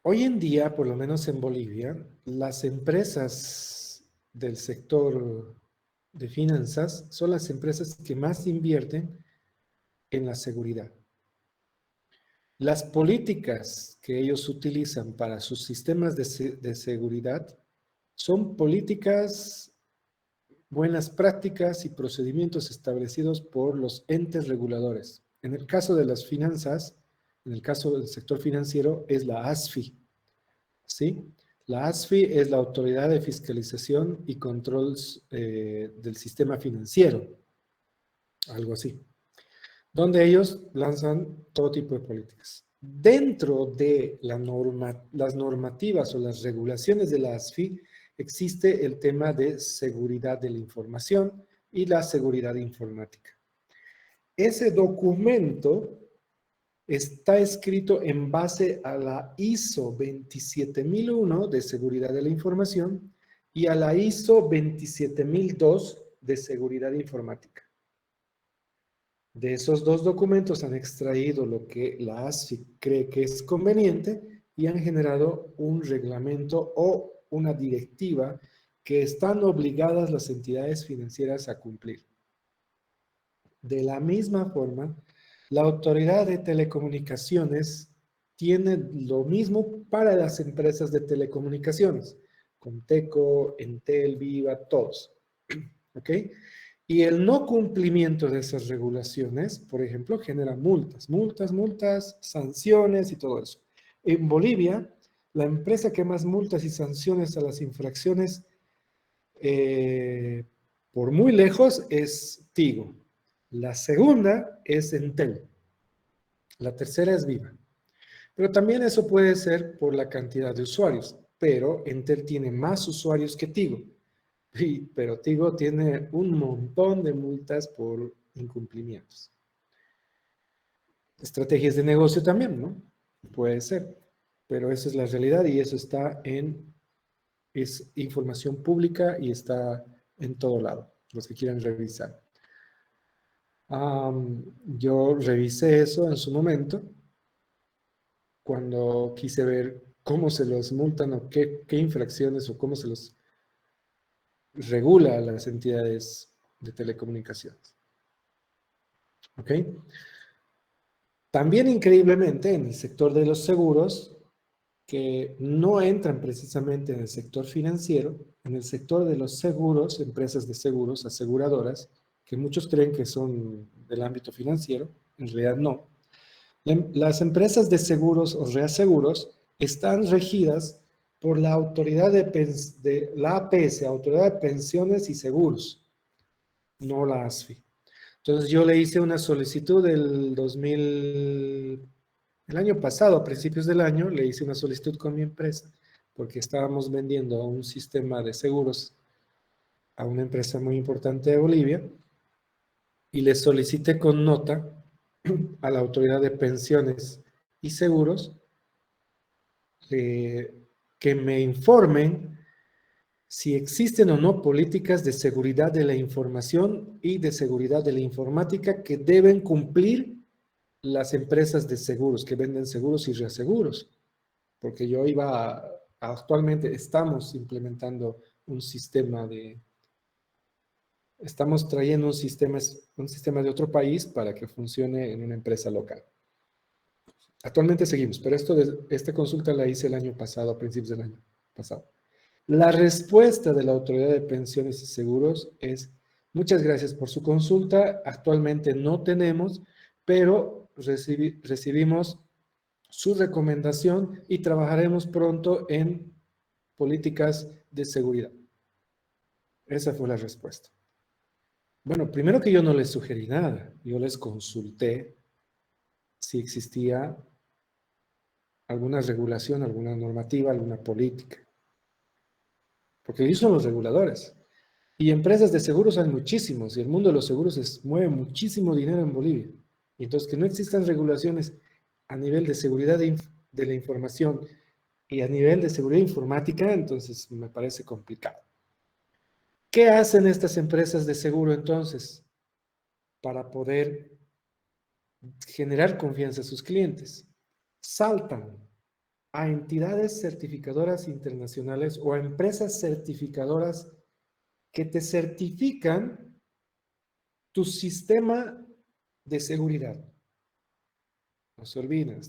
Hoy en día, por lo menos en Bolivia, las empresas del sector de finanzas son las empresas que más invierten en la seguridad. Las políticas que ellos utilizan para sus sistemas de seguridad son políticas, buenas prácticas y procedimientos establecidos por los entes reguladores. En el caso de las finanzas, en el caso del sector financiero, es la ASFI, ¿sí? La ASFI es la Autoridad de Fiscalización y Control del Sistema Financiero, algo así, donde ellos lanzan todo tipo de políticas. Dentro de las normativas o las regulaciones de la ASFI existe el tema de seguridad de la información y la seguridad informática. Ese documento está escrito en base a la ISO 27001 de seguridad de la información y a la ISO 27002 de seguridad informática. De esos dos documentos han extraído lo que la ASFI cree que es conveniente y han generado un reglamento o una directiva que están obligadas las entidades financieras a cumplir. De la misma forma, la Autoridad de Telecomunicaciones tiene lo mismo para las empresas de telecomunicaciones, Conteco, Entel, Viva, todos. ¿Ok? Y el no cumplimiento de esas regulaciones, por ejemplo, genera multas, sanciones y todo eso. En Bolivia, la empresa que más multas y sanciones a las infracciones por muy lejos es Tigo. La segunda es Entel. La tercera es Viva. Pero también eso puede ser por la cantidad de usuarios. Pero Entel tiene más usuarios que Tigo. Pero Tigo tiene un montón de multas por incumplimientos. Estrategias de negocio también, ¿no? Puede ser. Pero esa es la realidad y eso está es información pública y está en todo lado, los que quieran revisar. Yo revisé eso en su momento, cuando quise ver cómo se los multan o qué infracciones o cómo se los regula a las entidades de telecomunicaciones. ¿Ok? También increíblemente en el sector de los seguros, que no entran precisamente en el sector financiero, en el sector de los seguros, empresas de seguros, aseguradoras, que muchos creen que son del ámbito financiero, en realidad no. Las empresas de seguros o reaseguros están regidas por la autoridad de la APS, Autoridad de Pensiones y Seguros, no la ASFI. Entonces yo le hice una solicitud del 2000, El año pasado, a principios del año, le hice una solicitud con mi empresa porque estábamos vendiendo un sistema de seguros a una empresa muy importante de Bolivia y le solicité con nota a la Autoridad de Pensiones y Seguros que me informen si existen o no políticas de seguridad de la información y de seguridad de la informática que deben cumplir las empresas de seguros que venden seguros y reaseguros. Porque actualmente estamos implementando un sistema estamos trayendo un sistema de otro país para que funcione en una empresa local. Actualmente seguimos, pero esta consulta la hice el año pasado, a principios del año pasado. La respuesta de la Autoridad de Pensiones y Seguros es: muchas gracias por su consulta, actualmente no tenemos, pero recibimos su recomendación y trabajaremos pronto en políticas de seguridad. Esa fue la respuesta. Bueno, primero que yo no les sugerí nada, yo les consulté si existía alguna regulación, alguna normativa, alguna política. Porque ellos son los reguladores. Y empresas de seguros hay muchísimos, y el mundo de los seguros mueve muchísimo dinero en Bolivia. Y entonces, que no existan regulaciones a nivel de seguridad de la información y a nivel de seguridad informática, entonces me parece complicado. ¿Qué hacen estas empresas de seguro entonces para poder generar confianza a sus clientes? Saltan a entidades certificadoras internacionales o a empresas certificadoras que te certifican tu sistema de seguridad. No se olviden,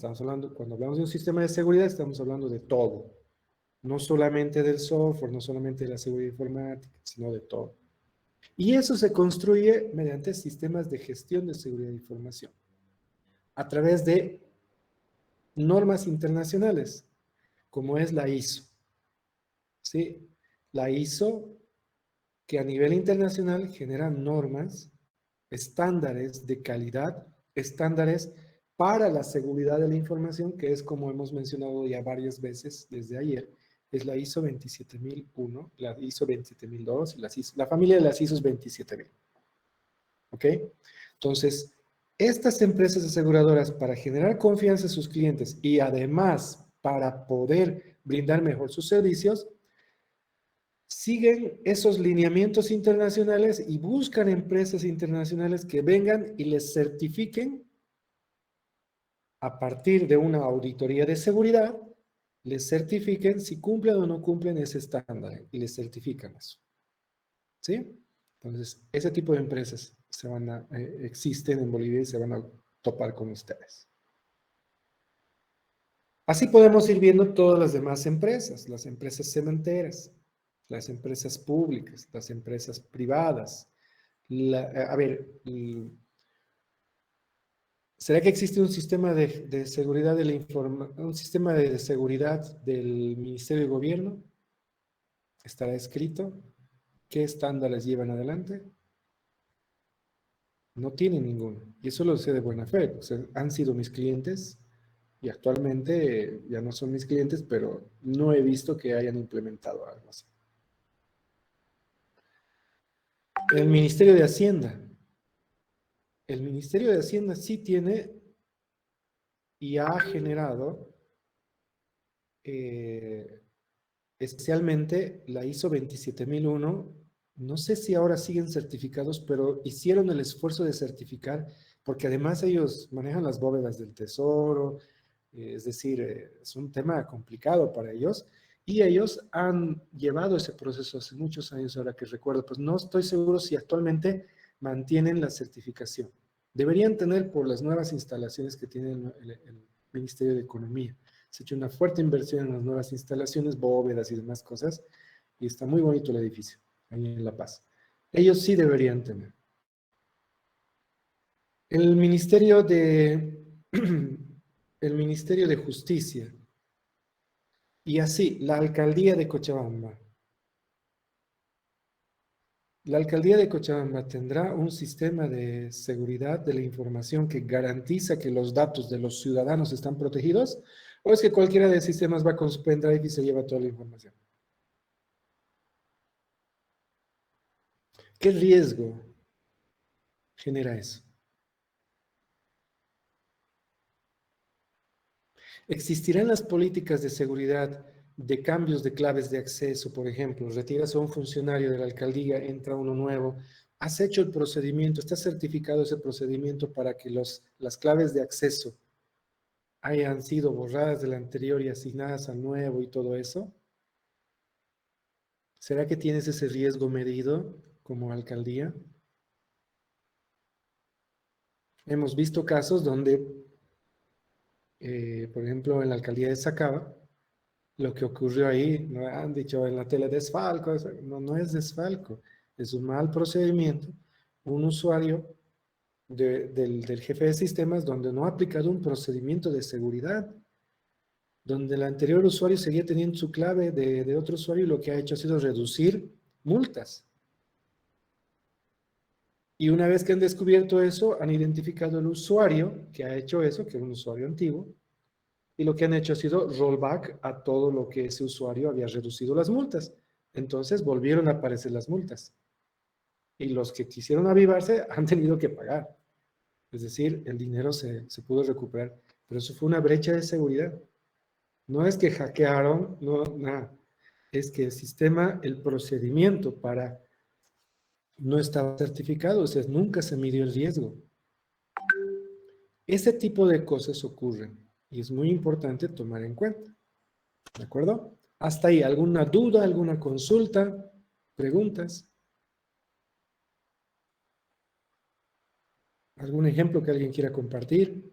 cuando hablamos de un sistema de seguridad, estamos hablando de todo. No solamente del software, no solamente de la seguridad informática, sino de todo. Y eso se construye mediante sistemas de gestión de seguridad de información, a través de normas internacionales, como es la ISO. ¿Sí? La ISO, que a nivel internacional genera normas, estándares de calidad, estándares para la seguridad de la información, que es, como hemos mencionado ya varias veces desde ayer, es la ISO 27001, la ISO 27002 y la familia de las ISOs 27000. ¿Ok? Entonces, estas empresas aseguradoras, para generar confianza a sus clientes y además para poder brindar mejor sus servicios, siguen esos lineamientos internacionales y buscan empresas internacionales que vengan y les certifiquen a partir de una auditoría de seguridad, les certifiquen si cumplen o no cumplen ese estándar y les certifican eso. ¿Sí? Entonces, ese tipo de empresas existen en Bolivia y se van a topar con ustedes. Así podemos ir viendo todas las demás empresas, las empresas cementeras, las empresas públicas, las empresas privadas. ¿Será que existe un sistema de seguridad un sistema de seguridad del Ministerio de Gobierno? ¿Estará escrito? ¿Qué estándares llevan adelante? No tienen ninguno. Y eso lo sé de buena fe. O sea, han sido mis clientes y actualmente ya no son mis clientes, pero no he visto que hayan implementado algo así. El Ministerio de Hacienda. El Ministerio de Hacienda sí tiene y ha generado especialmente la ISO 27001. No sé si ahora siguen certificados, pero hicieron el esfuerzo de certificar, porque además ellos manejan las bóvedas del tesoro, es decir, es un tema complicado para ellos, y ellos han llevado ese proceso hace muchos años, ahora que recuerdo, pues no estoy seguro si actualmente mantienen la certificación. Deberían tener por las nuevas instalaciones que tiene el Ministerio de Economía. Se ha hecho una fuerte inversión en las nuevas instalaciones, bóvedas y demás cosas, y está muy bonito el edificio, ahí en La Paz. Ellos sí deberían tener. El Ministerio de Justicia, y así, la Alcaldía de Cochabamba, ¿La alcaldía de Cochabamba tendrá un sistema de seguridad de la información que garantiza que los datos de los ciudadanos están protegidos? ¿O es que cualquiera de los sistemas va con su pendrive y se lleva toda la información? ¿Qué riesgo genera eso? ¿Existirán las políticas de seguridad de cambios de claves de acceso, por ejemplo? Retiras a un funcionario de la alcaldía, entra uno nuevo. ¿Has hecho el procedimiento? ¿Está certificado ese procedimiento para que las claves de acceso hayan sido borradas del anterior y asignadas al nuevo y todo eso? ¿Será que tienes ese riesgo medido como alcaldía? Hemos visto casos donde, por ejemplo, en la alcaldía de Sacaba, lo que ocurrió ahí, no han dicho en la tele desfalco, no es desfalco, es un mal procedimiento. Un usuario del jefe de sistemas donde no ha aplicado un procedimiento de seguridad, donde el anterior usuario seguía teniendo su clave de otro usuario y lo que ha hecho ha sido reducir multas. Y una vez que han descubierto eso, han identificado el usuario que ha hecho eso, que es un usuario antiguo, y lo que han hecho ha sido rollback a todo lo que ese usuario había reducido las multas. Entonces volvieron a aparecer las multas. Y los que quisieron avivarse han tenido que pagar. Es decir, el dinero se pudo recuperar. Pero eso fue una brecha de seguridad. No es que hackearon, no, nada. Es que el sistema, el procedimiento para no estaba certificado, o sea, nunca se midió el riesgo. Ese tipo de cosas ocurren y es muy importante tomar en cuenta. ¿De acuerdo? Hasta ahí, ¿alguna duda, alguna consulta, preguntas? ¿Algún ejemplo que alguien quiera compartir?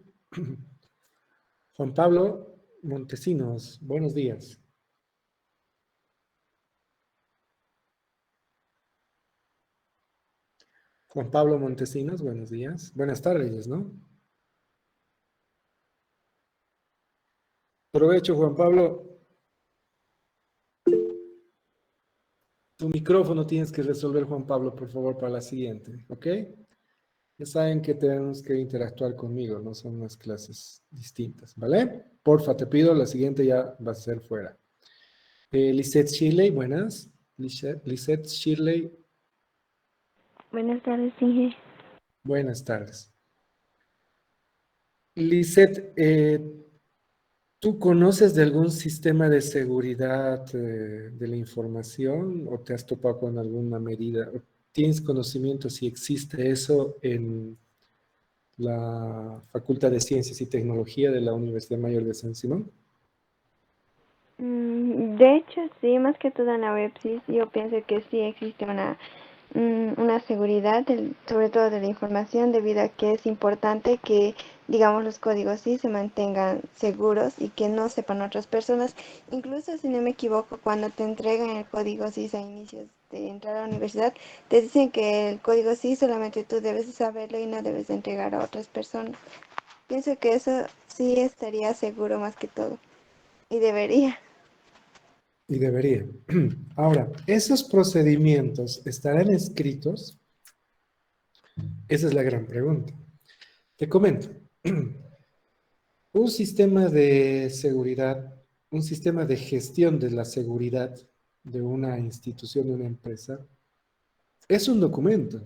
Juan Pablo Montesinos, buenos días. Juan Pablo Montesinos, buenos días. Buenas tardes, ¿no? Provecho, Juan Pablo. Tu micrófono tienes que resolver, Juan Pablo, por favor, para la siguiente, ¿ok? Ya saben que tenemos que interactuar conmigo, no son unas clases distintas, ¿vale? Porfa, te pido, la siguiente ya va a ser fuera. Lisette Shirley, buenas. Lisette Shirley. Buenas tardes, Inge. Buenas tardes. Lisette, ¿tú conoces de algún sistema de seguridad de la información o te has topado con alguna medida? ¿Tienes conocimiento si existe eso en la Facultad de Ciencias y Tecnología de la Universidad Mayor de San Simón? De hecho, sí, más que todo en la WebSys, yo pienso que sí existe una seguridad, sobre todo de la información, debido a que es importante que, digamos, los códigos sí se mantengan seguros y que no sepan otras personas. Incluso, si no me equivoco, cuando te entregan el código SIS a inicios de entrar a la universidad, te dicen que el código SIS solamente tú debes saberlo y no debes de entregar a otras personas. Pienso que eso sí estaría seguro más que todo. Y debería. Y debería. Ahora, ¿esos procedimientos estarán escritos? Esa es la gran pregunta. Te comento. Un sistema de seguridad, un sistema de gestión de la seguridad de una institución, de una empresa, es un documento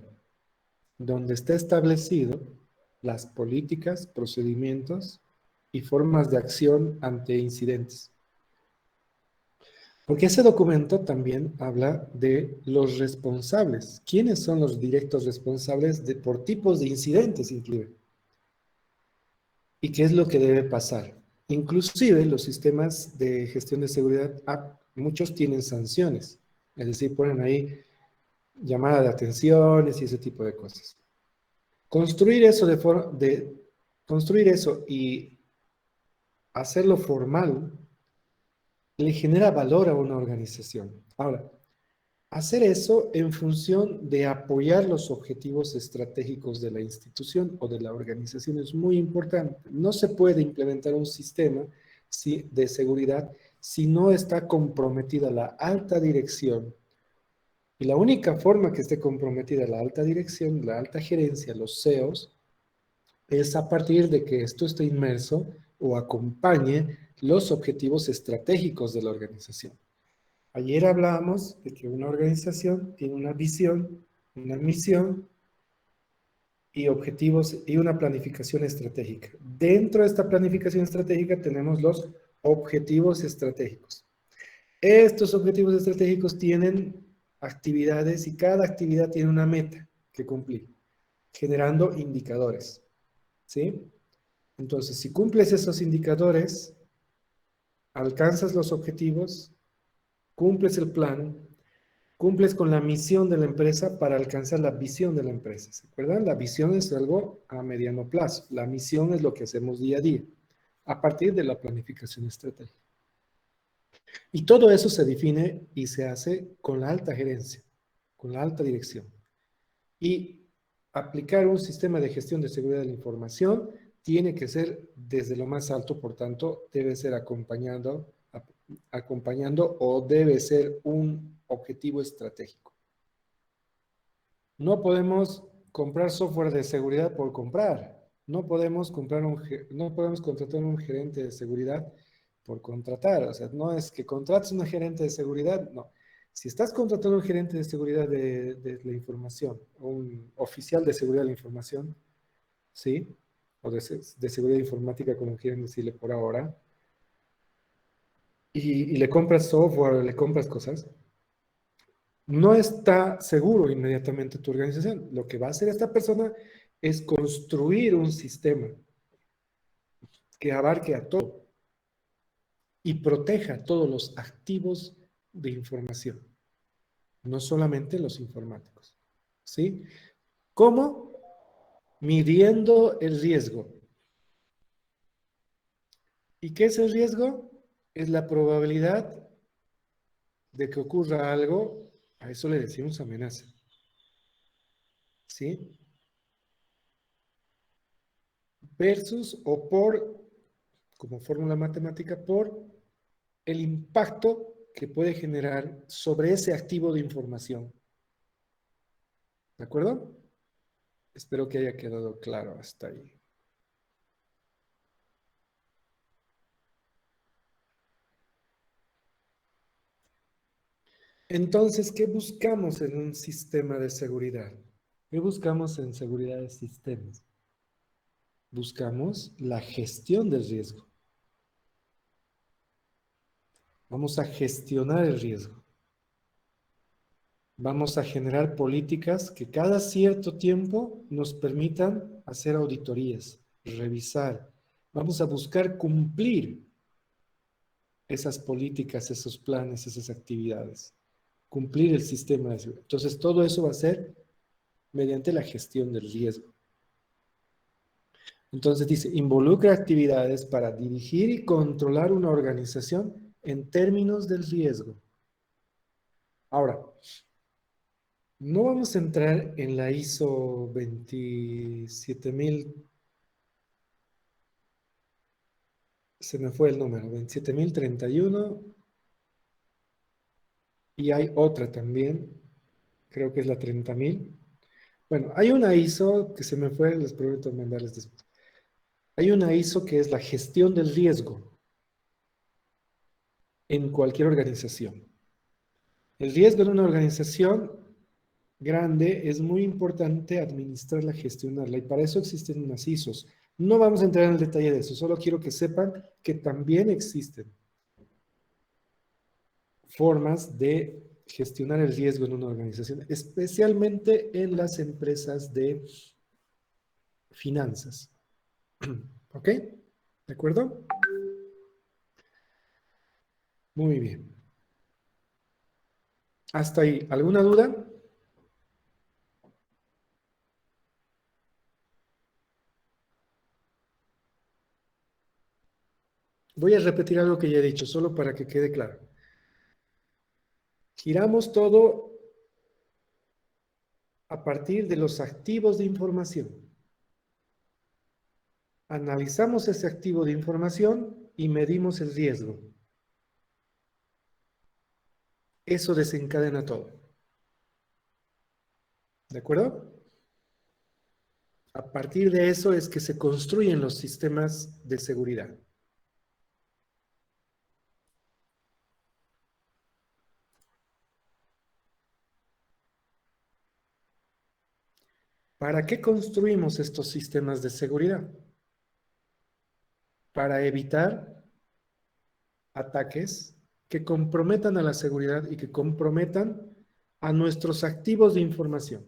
donde está establecido las políticas, procedimientos y formas de acción ante incidentes. Porque ese documento también habla de los responsables. ¿Quiénes son los directos responsables por tipos de incidentes incluye? ¿Y qué es lo que debe pasar? Inclusive los sistemas de gestión de seguridad, muchos tienen sanciones. Es decir, ponen ahí llamada de atenciones y ese tipo de cosas. Construir eso construir eso y hacerlo formal le genera valor a una organización. Ahora, hacer eso en función de apoyar los objetivos estratégicos de la institución o de la organización es muy importante. No se puede implementar un sistema de seguridad si no está comprometida la alta dirección Y la única forma que esté comprometida la alta dirección, la alta gerencia, los CEOs, es a partir de que esto esté inmerso o acompañe los objetivos estratégicos de la organización. Ayer hablábamos de que una organización tiene una visión, una misión y objetivos y una planificación estratégica. Dentro de esta planificación estratégica tenemos los objetivos estratégicos. Estos objetivos estratégicos tienen actividades y cada actividad tiene una meta que cumplir, generando indicadores, ¿sí? Entonces, si cumples esos indicadores, alcanzas los objetivos, cumples el plan, cumples con la misión de la empresa para alcanzar la visión de la empresa. ¿Se acuerdan? La visión es algo a mediano plazo. La misión es lo que hacemos día a día, a partir de la planificación estratégica. Y todo eso se define y se hace con la alta gerencia, con la alta dirección. Y aplicar un sistema de gestión de seguridad de la información tiene que ser desde lo más alto, por tanto, debe ser acompañando o debe ser un objetivo estratégico. No podemos comprar software de seguridad por comprar. No podemos contratar un gerente de seguridad por contratar. O sea, no es que contrates un gerente de seguridad, no. Si estás contratando un gerente de seguridad de la información, un oficial de seguridad de la información, ¿sí? O de seguridad informática, como quieren decirle por ahora, y le compras software, le compras cosas, no está seguro inmediatamente tu organización. Lo que va a hacer esta persona es construir un sistema que abarque a todo y proteja todos los activos de información, no solamente los informáticos, ¿sí? ¿Cómo? Midiendo el riesgo. ¿Y qué es el riesgo? Es la probabilidad de que ocurra algo, a eso le decimos amenaza, ¿sí? Versus o por, como fórmula matemática, por el impacto que puede generar sobre ese activo de información. ¿De acuerdo? Espero que haya quedado claro hasta ahí. Entonces, ¿qué buscamos en un sistema de seguridad? ¿Qué buscamos en seguridad de sistemas? Buscamos la gestión del riesgo. Vamos a gestionar el riesgo. Vamos a generar políticas que cada cierto tiempo nos permitan hacer auditorías, revisar. Vamos a buscar cumplir esas políticas, esos planes, esas actividades. Cumplir el sistema de seguridad. Entonces, todo eso va a ser mediante la gestión del riesgo. Entonces dice, involucra actividades para dirigir y controlar una organización en términos del riesgo. Ahora, no vamos a entrar en la ISO 27000, se me fue el número, 27031, y hay otra también, creo que es la 30000. Bueno, hay una ISO que se me fue, les prometo mandarles después. Hay una ISO que es la gestión del riesgo en cualquier organización. El riesgo en una organización grande es muy importante administrarla, gestionarla, y para eso existen unas ISOs. No vamos a entrar en el detalle de eso, solo quiero que sepan que también existen formas de gestionar el riesgo en una organización, especialmente en las empresas de finanzas. ¿Ok? ¿De acuerdo? Muy bien. ¿Hasta ahí? ¿Alguna duda? Voy a repetir algo que ya he dicho, solo para que quede claro. Giramos todo a partir de los activos de información. Analizamos ese activo de información y medimos el riesgo. Eso desencadena todo. ¿De acuerdo? A partir de eso es que se construyen los sistemas de seguridad. ¿Para qué construimos estos sistemas de seguridad? Para evitar ataques que comprometan a la seguridad y que comprometan a nuestros activos de información.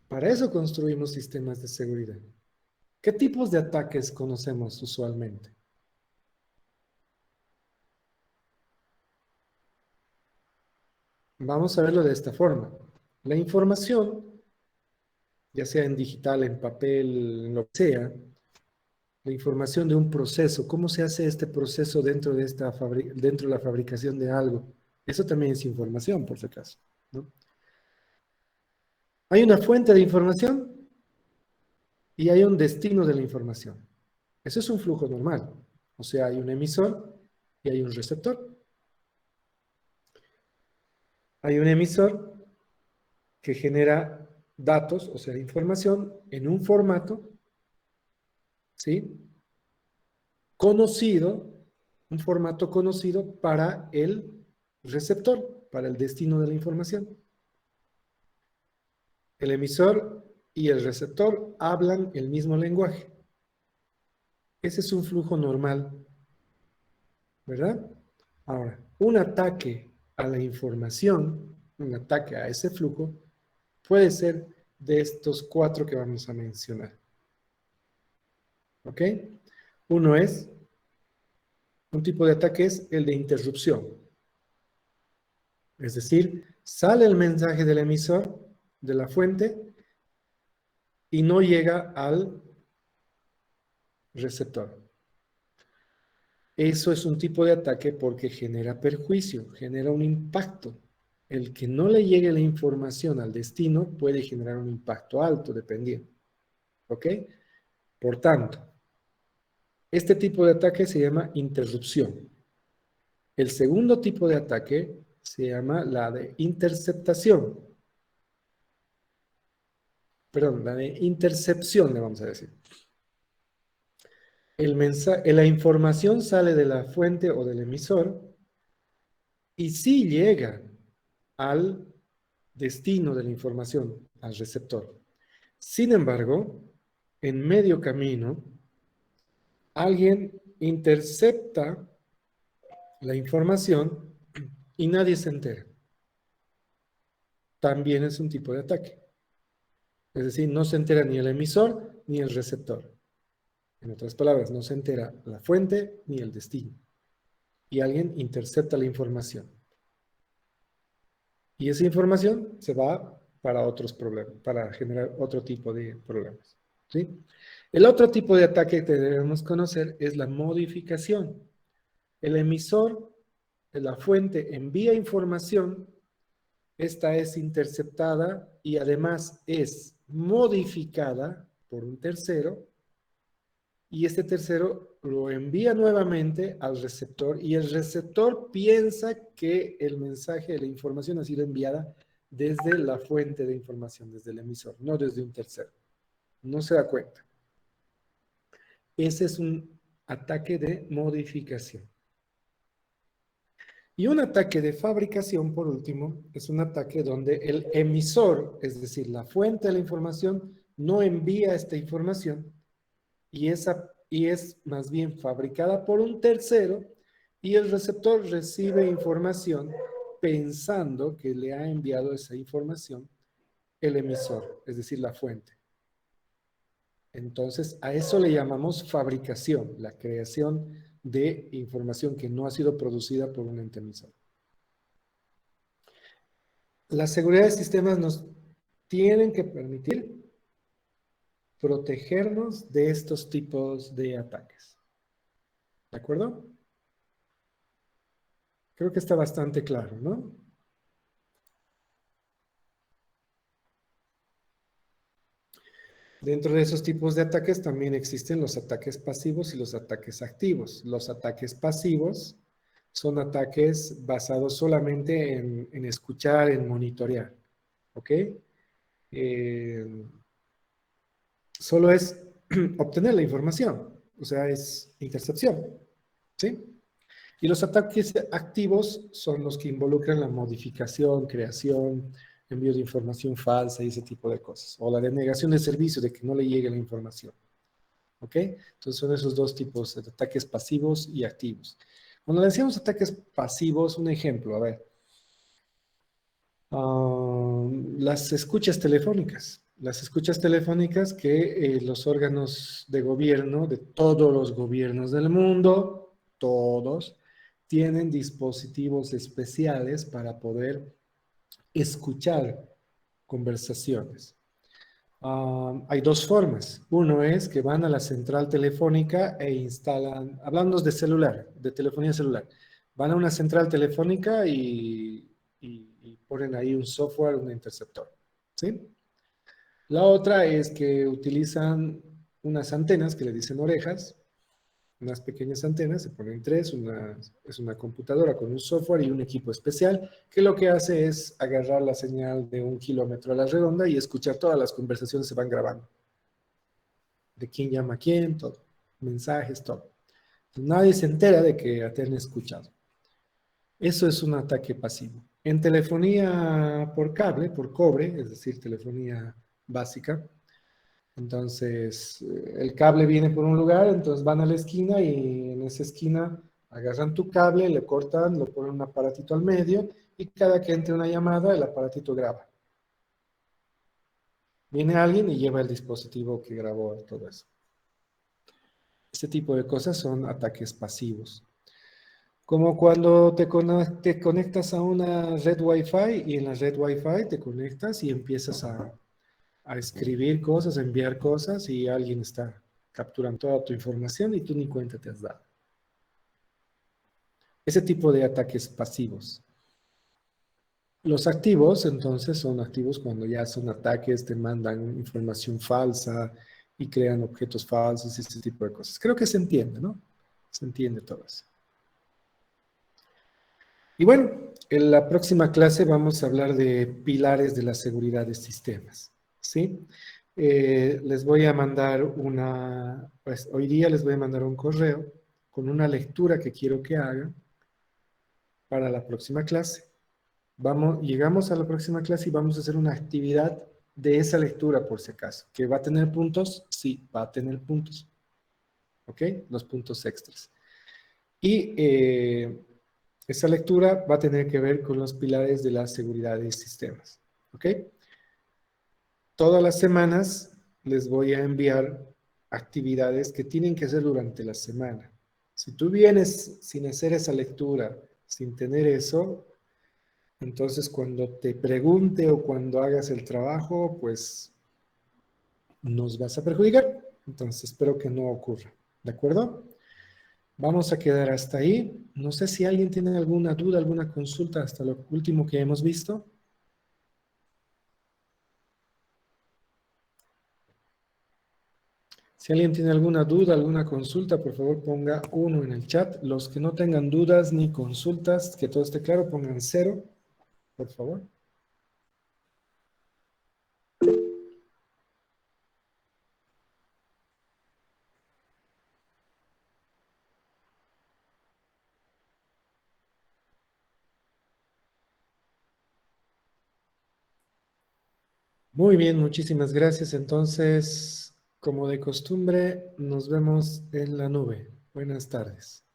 Para eso construimos sistemas de seguridad. ¿Qué tipos de ataques conocemos usualmente? Vamos a verlo de esta forma. La información, ya sea en digital, en papel, en lo que sea, la información de un proceso, cómo se hace este proceso dentro de la fabricación de algo. Eso también es información, por si acaso, ¿no? Hay una fuente de información y hay un destino de la información. Eso es un flujo normal. O sea, hay un emisor y hay un receptor. Hay un emisor que genera datos, o sea, información en un formato, ¿sí? Conocido, un formato conocido para el receptor, para el destino de la información. El emisor y el receptor hablan el mismo lenguaje. Ese es un flujo normal, ¿verdad? Ahora, un ataque a la información, un ataque a ese flujo, puede ser de estos 4 que vamos a mencionar. ¿Ok? Uno es, un tipo de ataque es el de interrupción. Es decir, sale el mensaje del emisor, de la fuente, y no llega al receptor. Eso es un tipo de ataque porque genera perjuicio, genera un impacto. El que no le llegue la información al destino puede generar un impacto alto, dependiendo. ¿Ok? Por tanto, este tipo de ataque se llama interrupción. El segundo tipo de ataque se llama la de interceptación. Perdón, la de intercepción, le vamos a decir. La información sale de la fuente o del emisor y sí llega al destino de la información, al receptor. Sin embargo, en medio camino, alguien intercepta la información y nadie se entera. También es un tipo de ataque. Es decir, no se entera ni el emisor ni el receptor. En otras palabras, no se entera la fuente ni el destino. Y alguien intercepta la información. Y esa información se va para otros problemas, para generar otro tipo de problemas. ¿Sí? El otro tipo de ataque que debemos conocer es la modificación. El emisor, la fuente, envía información, esta es interceptada y además es modificada por un tercero, y este tercero lo envía nuevamente al receptor y el receptor piensa que el mensaje, la información ha sido enviada desde la fuente de información, desde el emisor, no desde un tercero. No se da cuenta. Ese es un ataque de modificación. Y un ataque de fabricación, por último, es un ataque donde el emisor, es decir, la fuente de la información, no envía esta información y es más bien fabricada por un tercero y el receptor recibe información pensando que le ha enviado esa información el emisor, es decir, la fuente. Entonces, a eso le llamamos fabricación, la creación de información que no ha sido producida por un ente emisor. La seguridad de sistemas nos tienen que permitir protegernos de estos tipos de ataques. ¿De acuerdo? Creo que está bastante claro, ¿no? Dentro de esos tipos de ataques también existen los ataques pasivos y los ataques activos. Los ataques pasivos son ataques basados solamente en escuchar, en monitorear. ¿ok? Solo es obtener la información, o sea, es intercepción, ¿sí? Y los ataques activos son los que involucran la modificación, creación, envío de información falsa y ese tipo de cosas. O la denegación de servicio, de que no le llegue la información. ¿Ok? Entonces son esos dos tipos de ataques pasivos y activos. Cuando le decíamos ataques pasivos, un ejemplo, a ver. Las escuchas telefónicas. Las escuchas telefónicas que los órganos de gobierno, de todos los gobiernos del mundo, todos, tienen dispositivos especiales para poder escuchar conversaciones. Hay dos formas. Uno es que van a la central telefónica e instalan, hablando de celular, de telefonía celular, van a una central telefónica y ponen ahí un software, un interceptor. ¿Sí? La otra es que utilizan unas antenas que le dicen orejas, unas pequeñas antenas, se ponen tres, es una computadora con un software y un equipo especial que lo que hace es agarrar la señal de 1 kilómetro a la redonda y escuchar todas las conversaciones, se van grabando. De quién llama a quién, todo. Mensajes, todo. Entonces, nadie se entera de que te han escuchado. Eso es un ataque pasivo. En telefonía por cable, por cobre, es decir, telefonía básica, entonces, el cable viene por un lugar, entonces van a la esquina y en esa esquina agarran tu cable, le cortan, lo ponen un aparatito al medio y cada que entre una llamada, el aparatito graba. Viene alguien y lleva el dispositivo que grabó todo eso. Este tipo de cosas son ataques pasivos. Como cuando te conectas a una red Wi-Fi y en la red Wi-Fi te conectas y empiezas a escribir cosas, a enviar cosas y alguien está capturando toda tu información y tú ni cuenta te has dado. Ese tipo de ataques pasivos. Los activos, entonces, son activos cuando ya son ataques, te mandan información falsa y crean objetos falsos y ese tipo de cosas. Creo que se entiende, ¿no? Se entiende todo eso. Y bueno, en la próxima clase vamos a hablar de pilares de la seguridad de sistemas, ¿sí? Les voy a mandar pues hoy día les voy a mandar un correo con una lectura que quiero que hagan para la próxima clase. Llegamos a la próxima clase y vamos a hacer una actividad de esa lectura por si acaso. ¿Que va a tener puntos? Sí, va a tener puntos. ¿Ok? Los puntos extras. Y esa lectura va a tener que ver con los pilares de la seguridad de sistemas. ¿Ok? Todas las semanas les voy a enviar actividades que tienen que hacer durante la semana. Si tú vienes sin hacer esa lectura, sin tener eso, entonces cuando te pregunte o cuando hagas el trabajo, pues nos vas a perjudicar. Entonces espero que no ocurra. ¿De acuerdo? Vamos a quedar hasta ahí. No sé si alguien tiene alguna duda, alguna consulta hasta lo último que hemos visto. Si alguien tiene alguna duda, alguna consulta, por favor ponga 1 en el chat. Los que no tengan dudas ni consultas, que todo esté claro, pongan 0, por favor. Muy bien, muchísimas gracias. Entonces, como de costumbre, nos vemos en la nube. Buenas tardes.